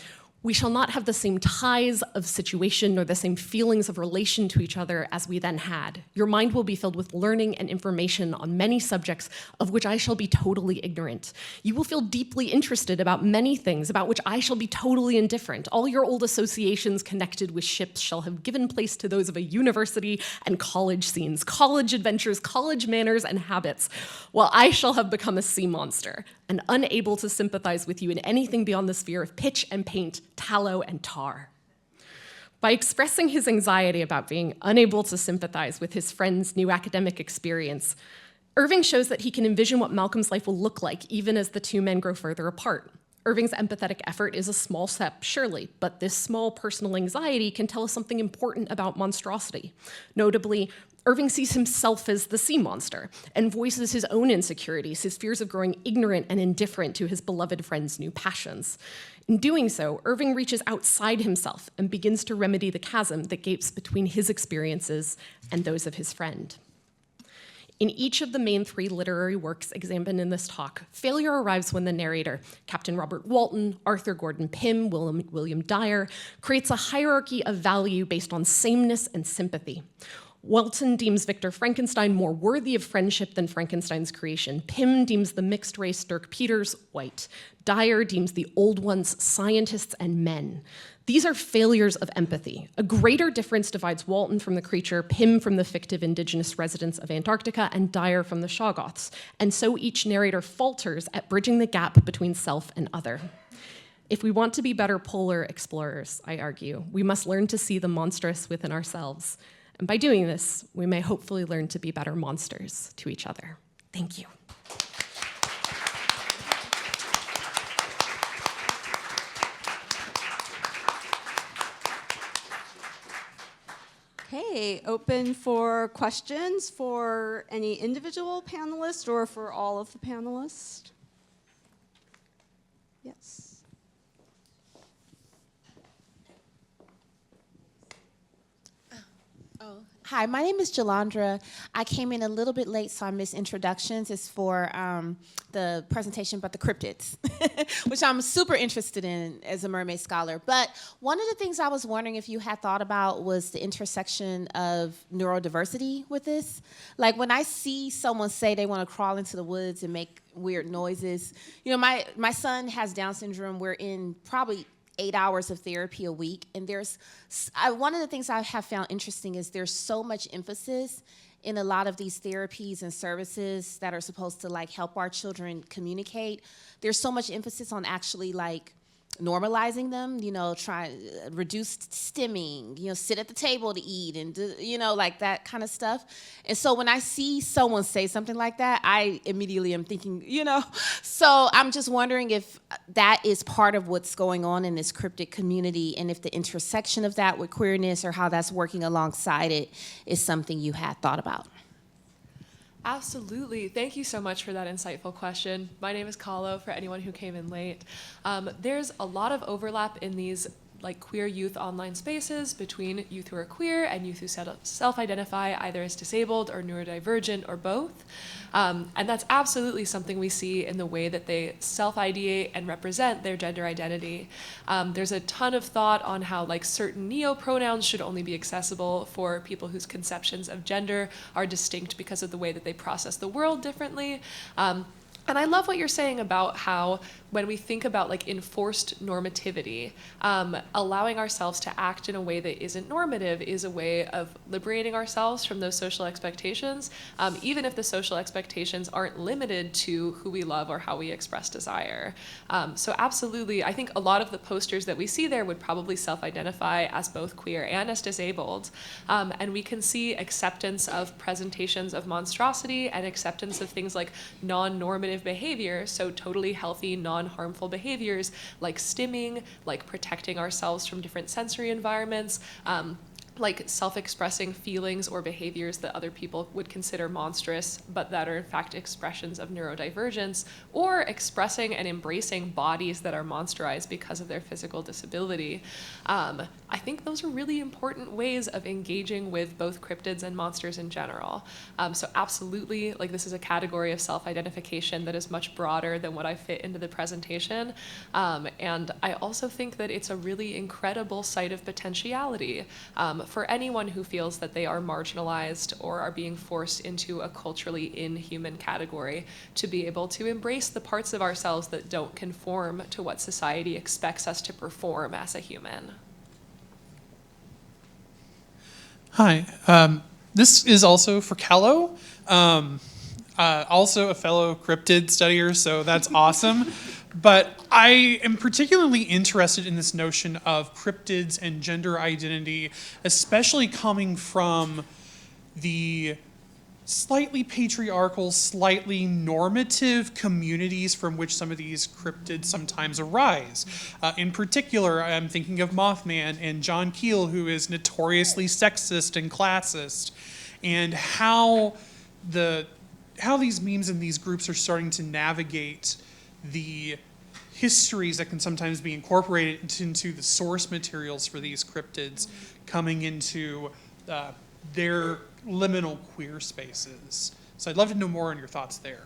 Speaker 6: "We shall not have the same ties of situation nor the same feelings of relation to each other as we then had. Your mind will be filled with learning and information on many subjects of which I shall be totally ignorant. You will feel deeply interested about many things about which I shall be totally indifferent. All your old associations connected with ships shall have given place to those of a university and college scenes, college adventures, college manners and habits, while I shall have become a sea monster and unable to sympathize with you in anything beyond the sphere of pitch and paint, tallow and tar." By expressing his anxiety about being unable to sympathize with his friend's new academic experience, Irving shows that he can envision what Malcolm's life will look like even as the two men grow further apart. Irving's empathetic effort is a small step, surely, but this small personal anxiety can tell us something important about monstrosity. Notably, Irving sees himself as the sea monster and voices his own insecurities, his fears of growing ignorant and indifferent to his beloved friend's new passions. In doing so, Irving reaches outside himself and begins to remedy the chasm that gapes between his experiences and those of his friend. In each of the main three literary works examined in this talk, failure arrives when the narrator, Captain Robert Walton, Arthur Gordon Pym, William Dyer, creates a hierarchy of value based on sameness and sympathy. Walton deems Victor Frankenstein more worthy of friendship than Frankenstein's creation. Pym deems the mixed race Dirk Peters white. Dyer deems the Old Ones scientists and men. These are failures of empathy. A greater difference divides Walton from the creature, Pym from the fictive indigenous residents of Antarctica, and Dyer from the Shoggoths. And so each narrator falters at bridging the gap between self and other. If we want to be better polar explorers, I argue, we must learn to see the monstrous within ourselves. And by doing this, we may hopefully learn to be better monsters to each other. Thank you.
Speaker 1: Okay, open for questions for any individual panelist or for all of the panelists. Yes.
Speaker 7: Hi, my name is Jalandra. I came in a little bit late, so I missed introductions. It's for the presentation about the cryptids, which I'm super interested in as a mermaid scholar. But one of the things I was wondering if you had thought about was the intersection of neurodiversity with this. Like when I see someone say they want to crawl into the woods and make weird noises, you know, my son has Down syndrome. We're in probably 8 hours of therapy a week. And one of the things I have found interesting is there's so much emphasis in a lot of these therapies and services that are supposed to like help our children communicate. There's so much emphasis on actually like normalizing them, you know, reduce stimming, you know, sit at the table to eat and, you know, like that kind of stuff. And so when I see someone say something like that, I immediately am thinking, you know, so I'm just wondering if that is part of what's going on in this cryptid community and if the intersection of that with queerness or how that's working alongside it is something you had thought about.
Speaker 4: Absolutely. Thank you so much for that insightful question. My name is Kahlo, for anyone who came in late. There's a lot of overlap in these like queer youth online spaces between youth who are queer and youth who self-identify either as disabled or neurodivergent or both. And that's absolutely something we see in the way that they self-ideate and represent their gender identity. There's a ton of thought on how like certain neo-pronouns should only be accessible for people whose conceptions of gender are distinct because of the way that they process the world differently. And I love what you're saying about how when we think about like enforced normativity, allowing ourselves to act in a way that isn't normative is a way of liberating ourselves from those social expectations, even if the social expectations aren't limited to who we love or how we express desire. So absolutely, I think a lot of the posters that we see there would probably self-identify as both queer and as disabled. And we can see acceptance of presentations of monstrosity and acceptance of things like non-normative behavior, so totally healthy, non-harmful behaviors like stimming, like protecting ourselves from different sensory environments, like self-expressing feelings or behaviors that other people would consider monstrous, but that are in fact expressions of neurodivergence, or expressing and embracing bodies that are monsterized because of their physical disability. I think those are really important ways of engaging with both cryptids and monsters in general. So absolutely, like this is a category of self-identification that is much broader than what I fit into the presentation. And I also think that it's a really incredible site of potentiality for anyone who feels that they are marginalized or are being forced into a culturally inhuman category to be able to embrace the parts of ourselves that don't conform to what society expects us to perform as a human.
Speaker 8: Hi, this is also for Kahlo, also a fellow cryptid studier, so that's awesome. But I am particularly interested in this notion of cryptids and gender identity, especially coming from the slightly patriarchal, slightly normative communities from which some of these cryptids sometimes arise. In particular, I'm thinking of Mothman and John Keel, who is notoriously sexist and classist, and how these memes and these groups are starting to navigate the histories that can sometimes be incorporated into the source materials for these cryptids coming into their liminal queer spaces. So I'd love to know more on your thoughts there.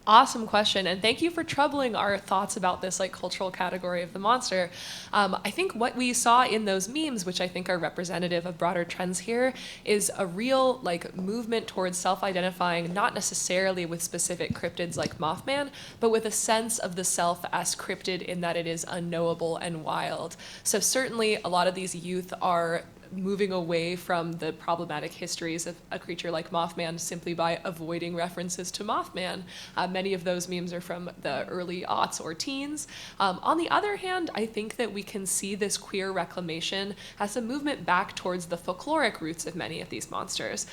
Speaker 4: Awesome question, and thank you for troubling our thoughts about this like cultural category of the monster. I think what we saw in those memes, which I think are representative of broader trends here, is a real like movement towards self-identifying, not necessarily with specific cryptids like Mothman, but with a sense of the self as cryptid in that it is unknowable and wild. So certainly a lot of these youth are moving away from the problematic histories of a creature like Mothman simply by avoiding references to Mothman. Many of those memes are from the early aughts or teens. On the other hand, I think that we can see this queer reclamation as a movement back towards the folkloric roots of many of these monsters.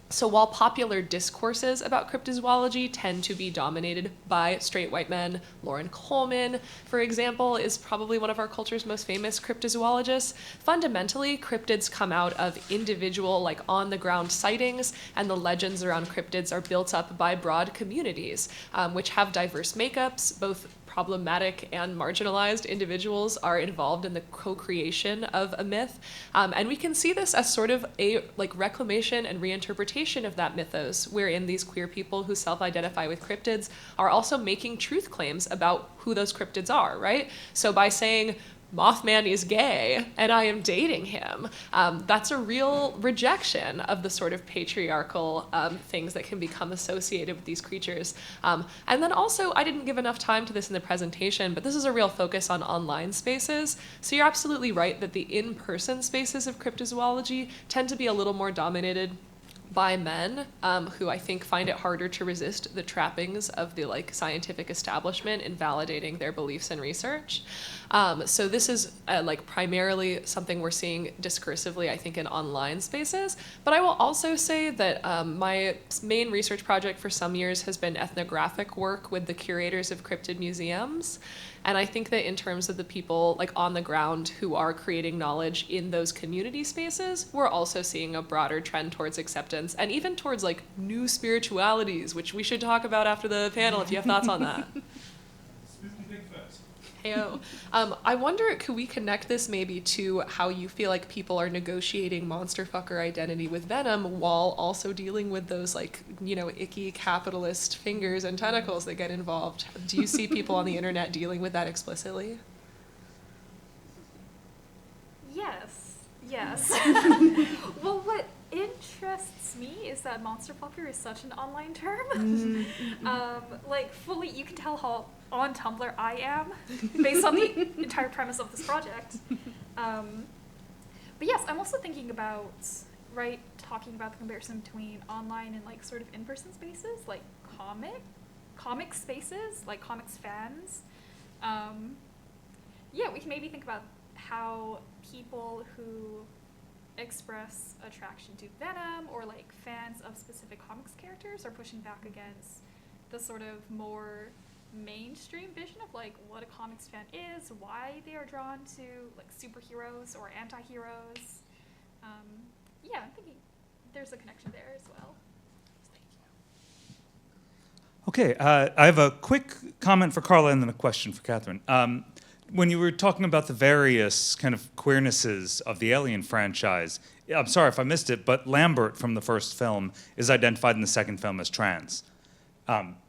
Speaker 4: So while popular discourses about cryptozoology tend to be dominated by straight white men, Loren Coleman, for example, is probably one of our culture's most famous cryptozoologists. Fundamentally, cryptids come out of individual, like on-the-ground sightings, and the legends around cryptids are built up by broad communities, which have diverse makeups. Both problematic and marginalized individuals are involved in the co-creation of a myth. And we can see this as sort of a like reclamation and reinterpretation of that mythos, wherein these queer people who self-identify with cryptids are also making truth claims about who those cryptids are, right? So by saying, Mothman is gay and I am dating him, that's a real rejection of the sort of patriarchal things that can become associated with these creatures. And then also, I didn't give enough time to this in the presentation, but this is a real focus on online spaces. So you're absolutely right that the in-person spaces of cryptozoology tend to be a little more dominated by men who I think find it harder to resist the trappings of the like scientific establishment in validating their beliefs and research. So this is like primarily something we're seeing discursively, I think, in online spaces. But I will also say that my main research project for some years has been ethnographic work with the curators of cryptid museums. And I think that in terms of the people like on the ground who are creating knowledge in those community spaces, we're also seeing a broader trend towards acceptance and even towards like new spiritualities, which we should talk about after the panel if you have thoughts on that. Heyo. I wonder, could we connect this maybe to how you feel like people are negotiating monster fucker identity with venom while also dealing with those like, you know, icky capitalist fingers and tentacles that get involved? Do you see people on the internet dealing with that explicitly?
Speaker 2: Yes. Well, what interests me is that monster fucker is such an online term. Like fully, you can tell how on Tumblr I am based on the entire premise of this project. But yes, I'm also thinking about, talking about the comparison between online and like sort of in-person spaces, like comic spaces, like comics fans. Yeah, we can maybe think about how people who express attraction to Venom or like fans of specific comics characters are pushing back against the sort of more mainstream vision of like what a comics fan is, why they are drawn to like superheroes or anti-heroes. Yeah, I'm thinking there's a connection there as well.
Speaker 9: Okay, I have a quick comment for Carla and then a question for Kathryn. When you were talking about the various kind of queernesses of the Alien franchise, I'm sorry if I missed it, but Lambert from the first film is identified in the second film as trans.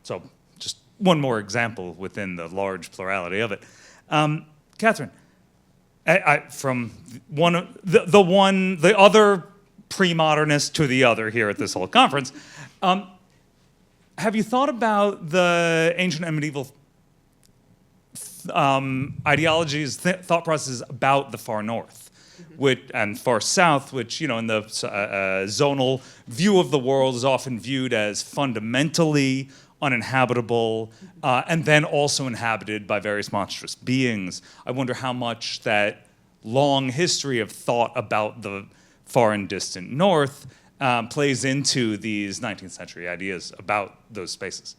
Speaker 9: So just one more example within the large plurality of it. Kathryn, from the other pre-modernist to the other here at this whole conference, have you thought about the ancient and medieval ideologies, thought processes about the far north, and far south, which, you know, in the zonal view of the world is often viewed as fundamentally uninhabitable, and then also inhabited by various monstrous beings. I wonder how much that long history of thought about the far and distant north plays into these 19th century ideas about those spaces.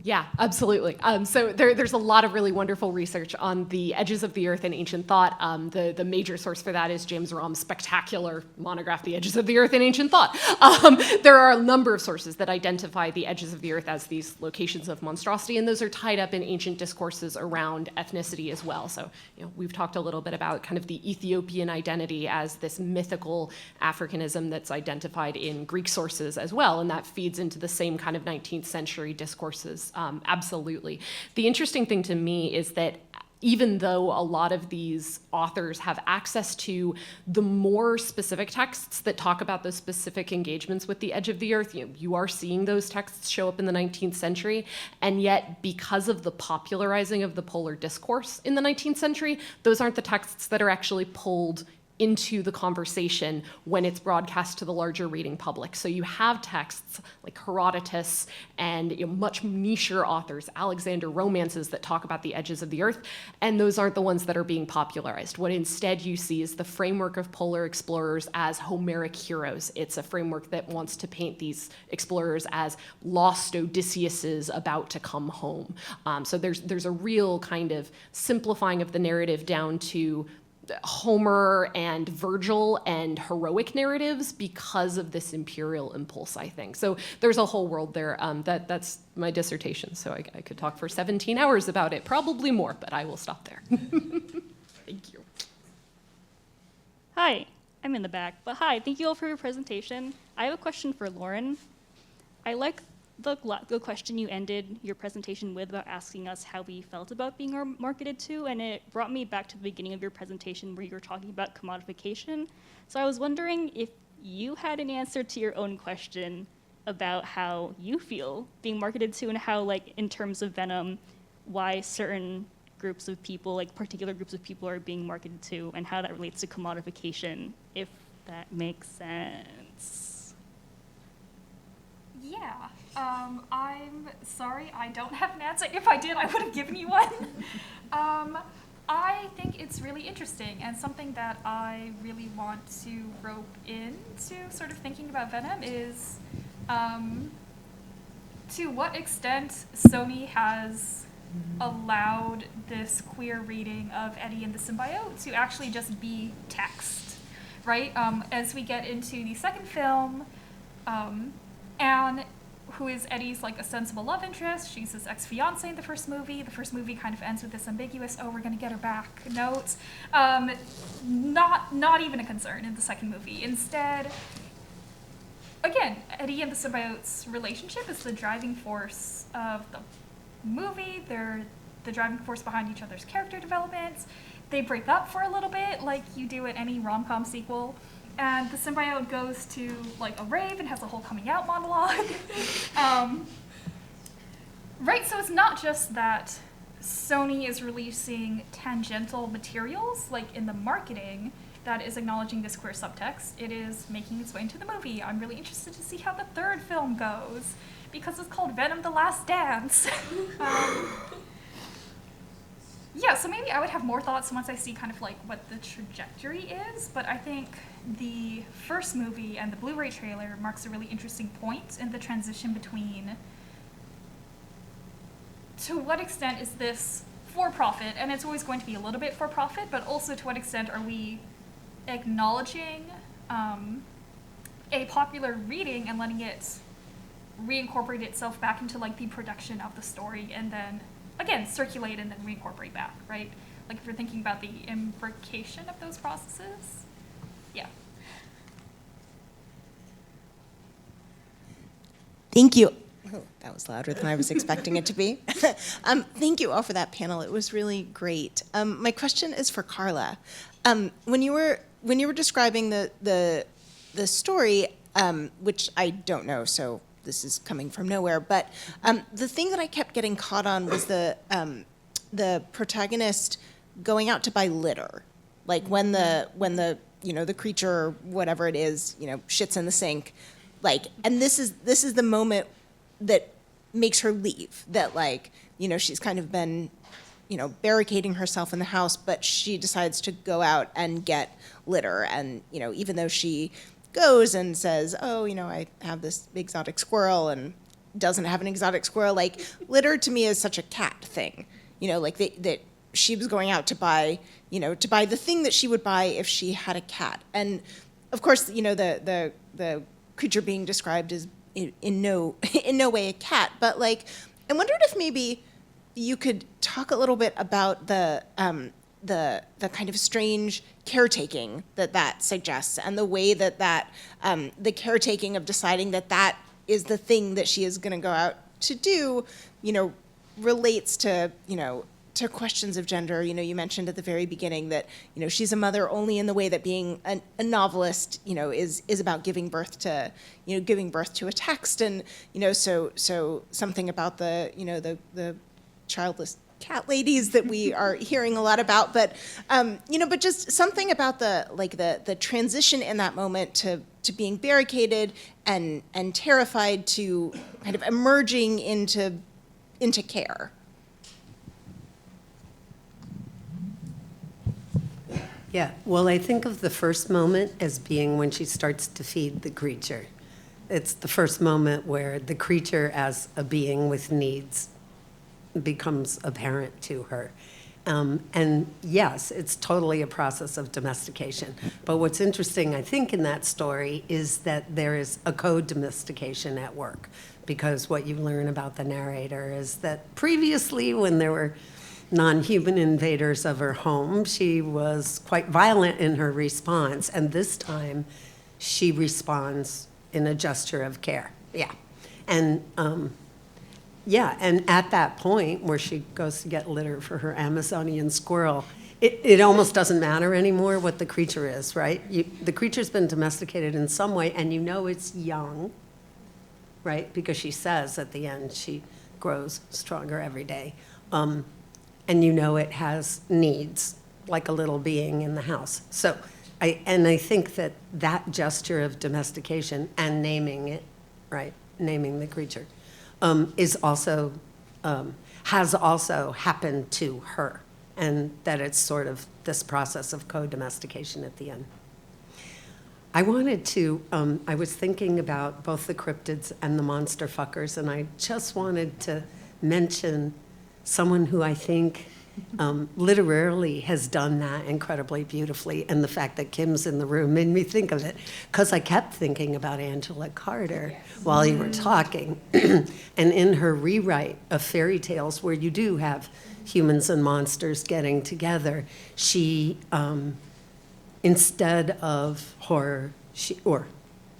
Speaker 6: Yeah, absolutely. So there's a lot of really wonderful research on the edges of the earth in ancient thought. The major source for that is James Romm's spectacular monograph, The Edges of the Earth in Ancient Thought. There are a number of sources that identify the edges of the earth as these locations of monstrosity, and those are tied up in ancient discourses around ethnicity as well. So, we've talked a little bit about kind of the Ethiopian identity as this mythical Africanism that's identified in Greek sources as well, and that feeds into the same kind of 19th century discourses. Absolutely. The interesting thing to me is that even though a lot of these authors have access to the more specific texts that talk about those specific engagements with the edge of the earth, you are seeing those texts show up in the 19th century, and yet because of the popularizing of the polar discourse in the 19th century, those aren't the texts that are actually pulled into the conversation when it's broadcast to the larger reading public. So you have texts like Herodotus and much nicher authors, Alexander romances that talk about the edges of the earth, and those aren't the ones that are being popularized. What instead you see is the framework of polar explorers as Homeric heroes. It's a framework that wants to paint these explorers as lost Odysseus's about to come home. So there's a real kind of simplifying of the narrative down to Homer and Virgil and heroic narratives because of this imperial impulse, I think. So there's a whole world there. That's my dissertation, so I could talk for 17 hours about it, probably more, but I will stop there. Thank you.
Speaker 10: Hi, I'm in the back, but hi, thank you all for your presentation. I have a question for Loren. I like the question you ended your presentation with about asking us how we felt about being marketed to, and it brought me back to the beginning of your presentation where you were talking about commodification. So I was wondering if you had an answer to your own question about how you feel being marketed to, and how, like, in terms of Venom, why certain groups of people, like particular groups of people, are being marketed to, and how that relates to commodification, if that makes sense.
Speaker 2: Yeah. I'm sorry, I don't have an answer. If I did, I would have given you one. I think it's really interesting, and something that I really want to rope into sort of thinking about Venom is to what extent Sony has allowed this queer reading of Eddie and the symbiote to actually just be text, right? As we get into the second film, Anne, who is Eddie's like ostensible love interest, she's his ex-fiance in the first movie. The first movie kind of ends with this ambiguous, oh, we're gonna get her back note. Not even a concern in the second movie. Instead, again, Eddie and the symbiote's relationship is the driving force of the movie. They're the driving force behind each other's character developments. They break up for a little bit, like you do at any rom-com sequel. And the symbiote goes to like a rave and has a whole coming out monologue. Right, so it's not just that Sony is releasing tangential materials, like in the marketing, that is acknowledging this queer subtext. It is making its way into the movie. I'm really interested to see how the third film goes, because it's called Venom: The Last Dance. Yeah, so maybe I would have more thoughts once I see kind of like what the trajectory is, but I think the first movie and the Blu-ray trailer marks a really interesting point in the transition between to what extent is this for profit, and it's always going to be a little bit for profit, but also to what extent are we acknowledging a popular reading and letting it reincorporate itself back into like the production of the story, and then again circulate and then reincorporate back, right? Like if you're thinking about the imbrication of those processes. Yeah.
Speaker 11: Thank you. Oh, that was louder than I was expecting it to be. Thank you all for that panel. It was really great. My question is for Carla. When you were describing the story, which I don't know, so this is coming from nowhere, but the thing that I kept getting caught on was the protagonist going out to buy litter, like when the the creature, whatever it is, shits in the sink, like, and this is the moment that makes her leave, that she's kind of been barricading herself in the house, but she decides to go out and get litter, and even though she goes and says, oh, I have this exotic squirrel, and doesn't have an exotic squirrel. Like, litter to me is such a cat thing, like that she was going out to buy, to buy the thing that she would buy if she had a cat. And of course, the creature being described is in no way a cat, but like, I wondered if maybe you could talk a little bit about the kind of strange caretaking that suggests, and the way that the caretaking of deciding that is the thing that she is going to go out to do, relates to, to questions of gender. You mentioned at the very beginning that, she's a mother only in the way that being a novelist, is about giving birth to a text, and, so something about the childless cat ladies that we are hearing a lot about, but but just something about the transition in that moment to being barricaded and terrified to kind of emerging into care.
Speaker 5: Yeah, well, I think of the first moment as being when she starts to feed the creature. It's the first moment where the creature as a being with needs becomes apparent to her. And yes, it's totally a process of domestication. But what's interesting, I think, in that story is that there is a co-domestication at work. Because what you learn about the narrator is that previously, when there were non-human invaders of her home, she was quite violent in her response. And this time, she responds in a gesture of care. Yeah. And and at that point where she goes to get litter for her Amazonian squirrel, it almost doesn't matter anymore what the creature is, right? The creature's been domesticated in some way, and it's young, right? Because she says at the end she grows stronger every day. And it has needs, like a little being in the house. So I think that gesture of domestication and naming it, right? Naming the creature, has also happened to her, and that it's sort of this process of co-domestication at the end. I was thinking about both the cryptids and the monster fuckers, and I just wanted to mention someone who I think literarily has done that incredibly beautifully, and the fact that Kim's in the room made me think of it, because I kept thinking about Angela Carter while you were talking. And in her rewrite of fairy tales, where you do have humans and monsters getting together, she, instead of horror, or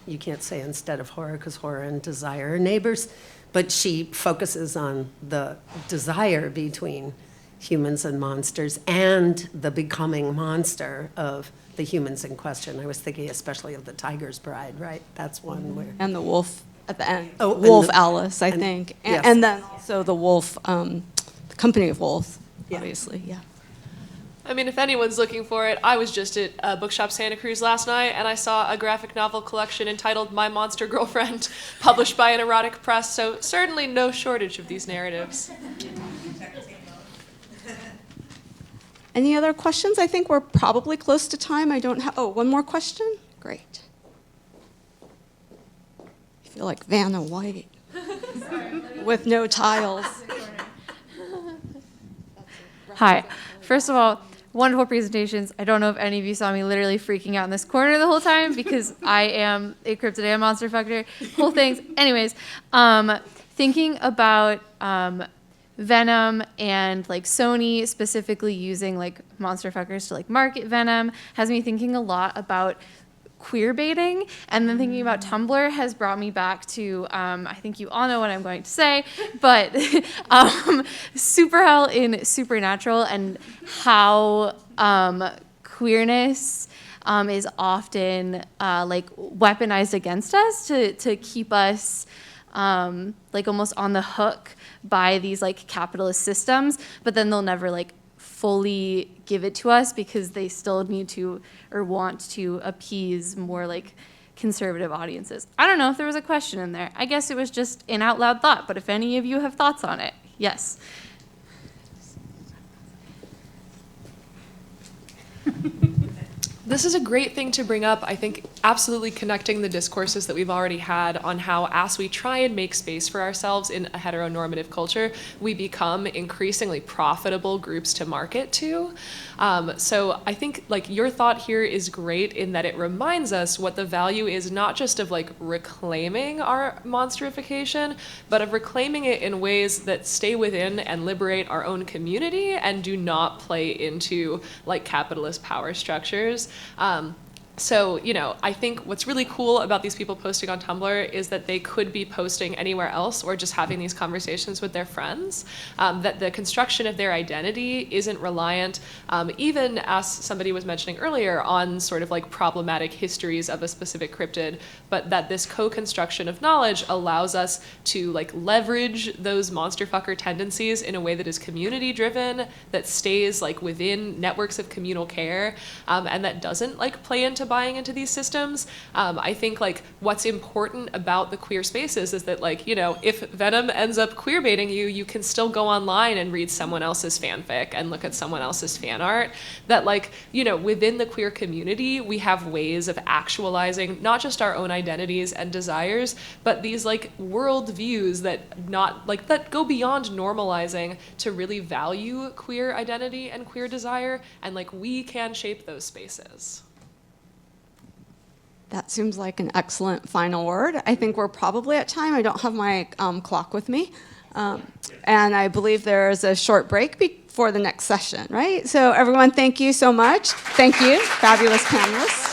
Speaker 5: you can't say instead of horror, because horror and desire are neighbors, but she focuses on the desire between humans and monsters, and the becoming monster of the humans in question. I was thinking especially of The Tiger's Bride, right? That's one where...
Speaker 1: And the wolf at the end.
Speaker 5: Oh,
Speaker 1: Wolf Alice, I think.
Speaker 5: yes.
Speaker 1: And then also the wolf, the Company of Wolves, obviously, yeah.
Speaker 4: I mean, if anyone's looking for it, I was just at Bookshop Santa Cruz last night, and I saw a graphic novel collection entitled My Monster Girlfriend, published by an erotic press, so certainly no shortage of these narratives.
Speaker 1: Any other questions? I think we're probably close to time. I don't have, one more question? Great. I feel like Vanna White with no tiles.
Speaker 12: Hi. First of all, wonderful presentations. I don't know if any of you saw me literally freaking out in this corner the whole time because I am a cryptid and monster fucker. Whole things. Anyways, thinking about Venom and like Sony specifically using like monster fuckers to like market Venom has me thinking a lot about queer baiting, and then thinking about Tumblr has brought me back to I think you all know what I'm going to say, but Superhell in Supernatural, and how queerness is often like weaponized against us to keep us like almost on the hook by these like capitalist systems, but then they'll never like fully give it to us because they still need to or want to appease more like conservative audiences. I don't know if there was a question in there. I guess it was just an out loud thought, but if any of you have thoughts on it, yes.
Speaker 4: This is a great thing to bring up. I think absolutely connecting the discourses that we've already had on how, as we try and make space for ourselves in a heteronormative culture, we become increasingly profitable groups to market to. So I think like your thought here is great in that it reminds us what the value is, not just of like reclaiming our monsterification, but of reclaiming it in ways that stay within and liberate our own community and do not play into like capitalist power structures. So, you know, I think what's really cool about these people posting on Tumblr is that they could be posting anywhere else or just having these conversations with their friends, that the construction of their identity isn't reliant, even as somebody was mentioning earlier, on sort of like problematic histories of a specific cryptid, but that this co-construction of knowledge allows us to like leverage those monster fucker tendencies in a way that is community driven, that stays like within networks of communal care, and that doesn't like play into buying into these systems. I think like what's important about the queer spaces is that like, you know, if Venom ends up queer baiting you, you can still go online and read someone else's fanfic and look at someone else's fan art. That like, you know, within the queer community, we have ways of actualizing not just our own identities and desires, but these like world views that not like that go beyond normalizing to really value queer identity and queer desire, and like we can shape those spaces.
Speaker 1: That seems like an excellent final word. I think we're probably at time. I don't have my clock with me. And I believe there's a short break before the next session, right? So everyone, thank you so much. Thank you, fabulous panelists.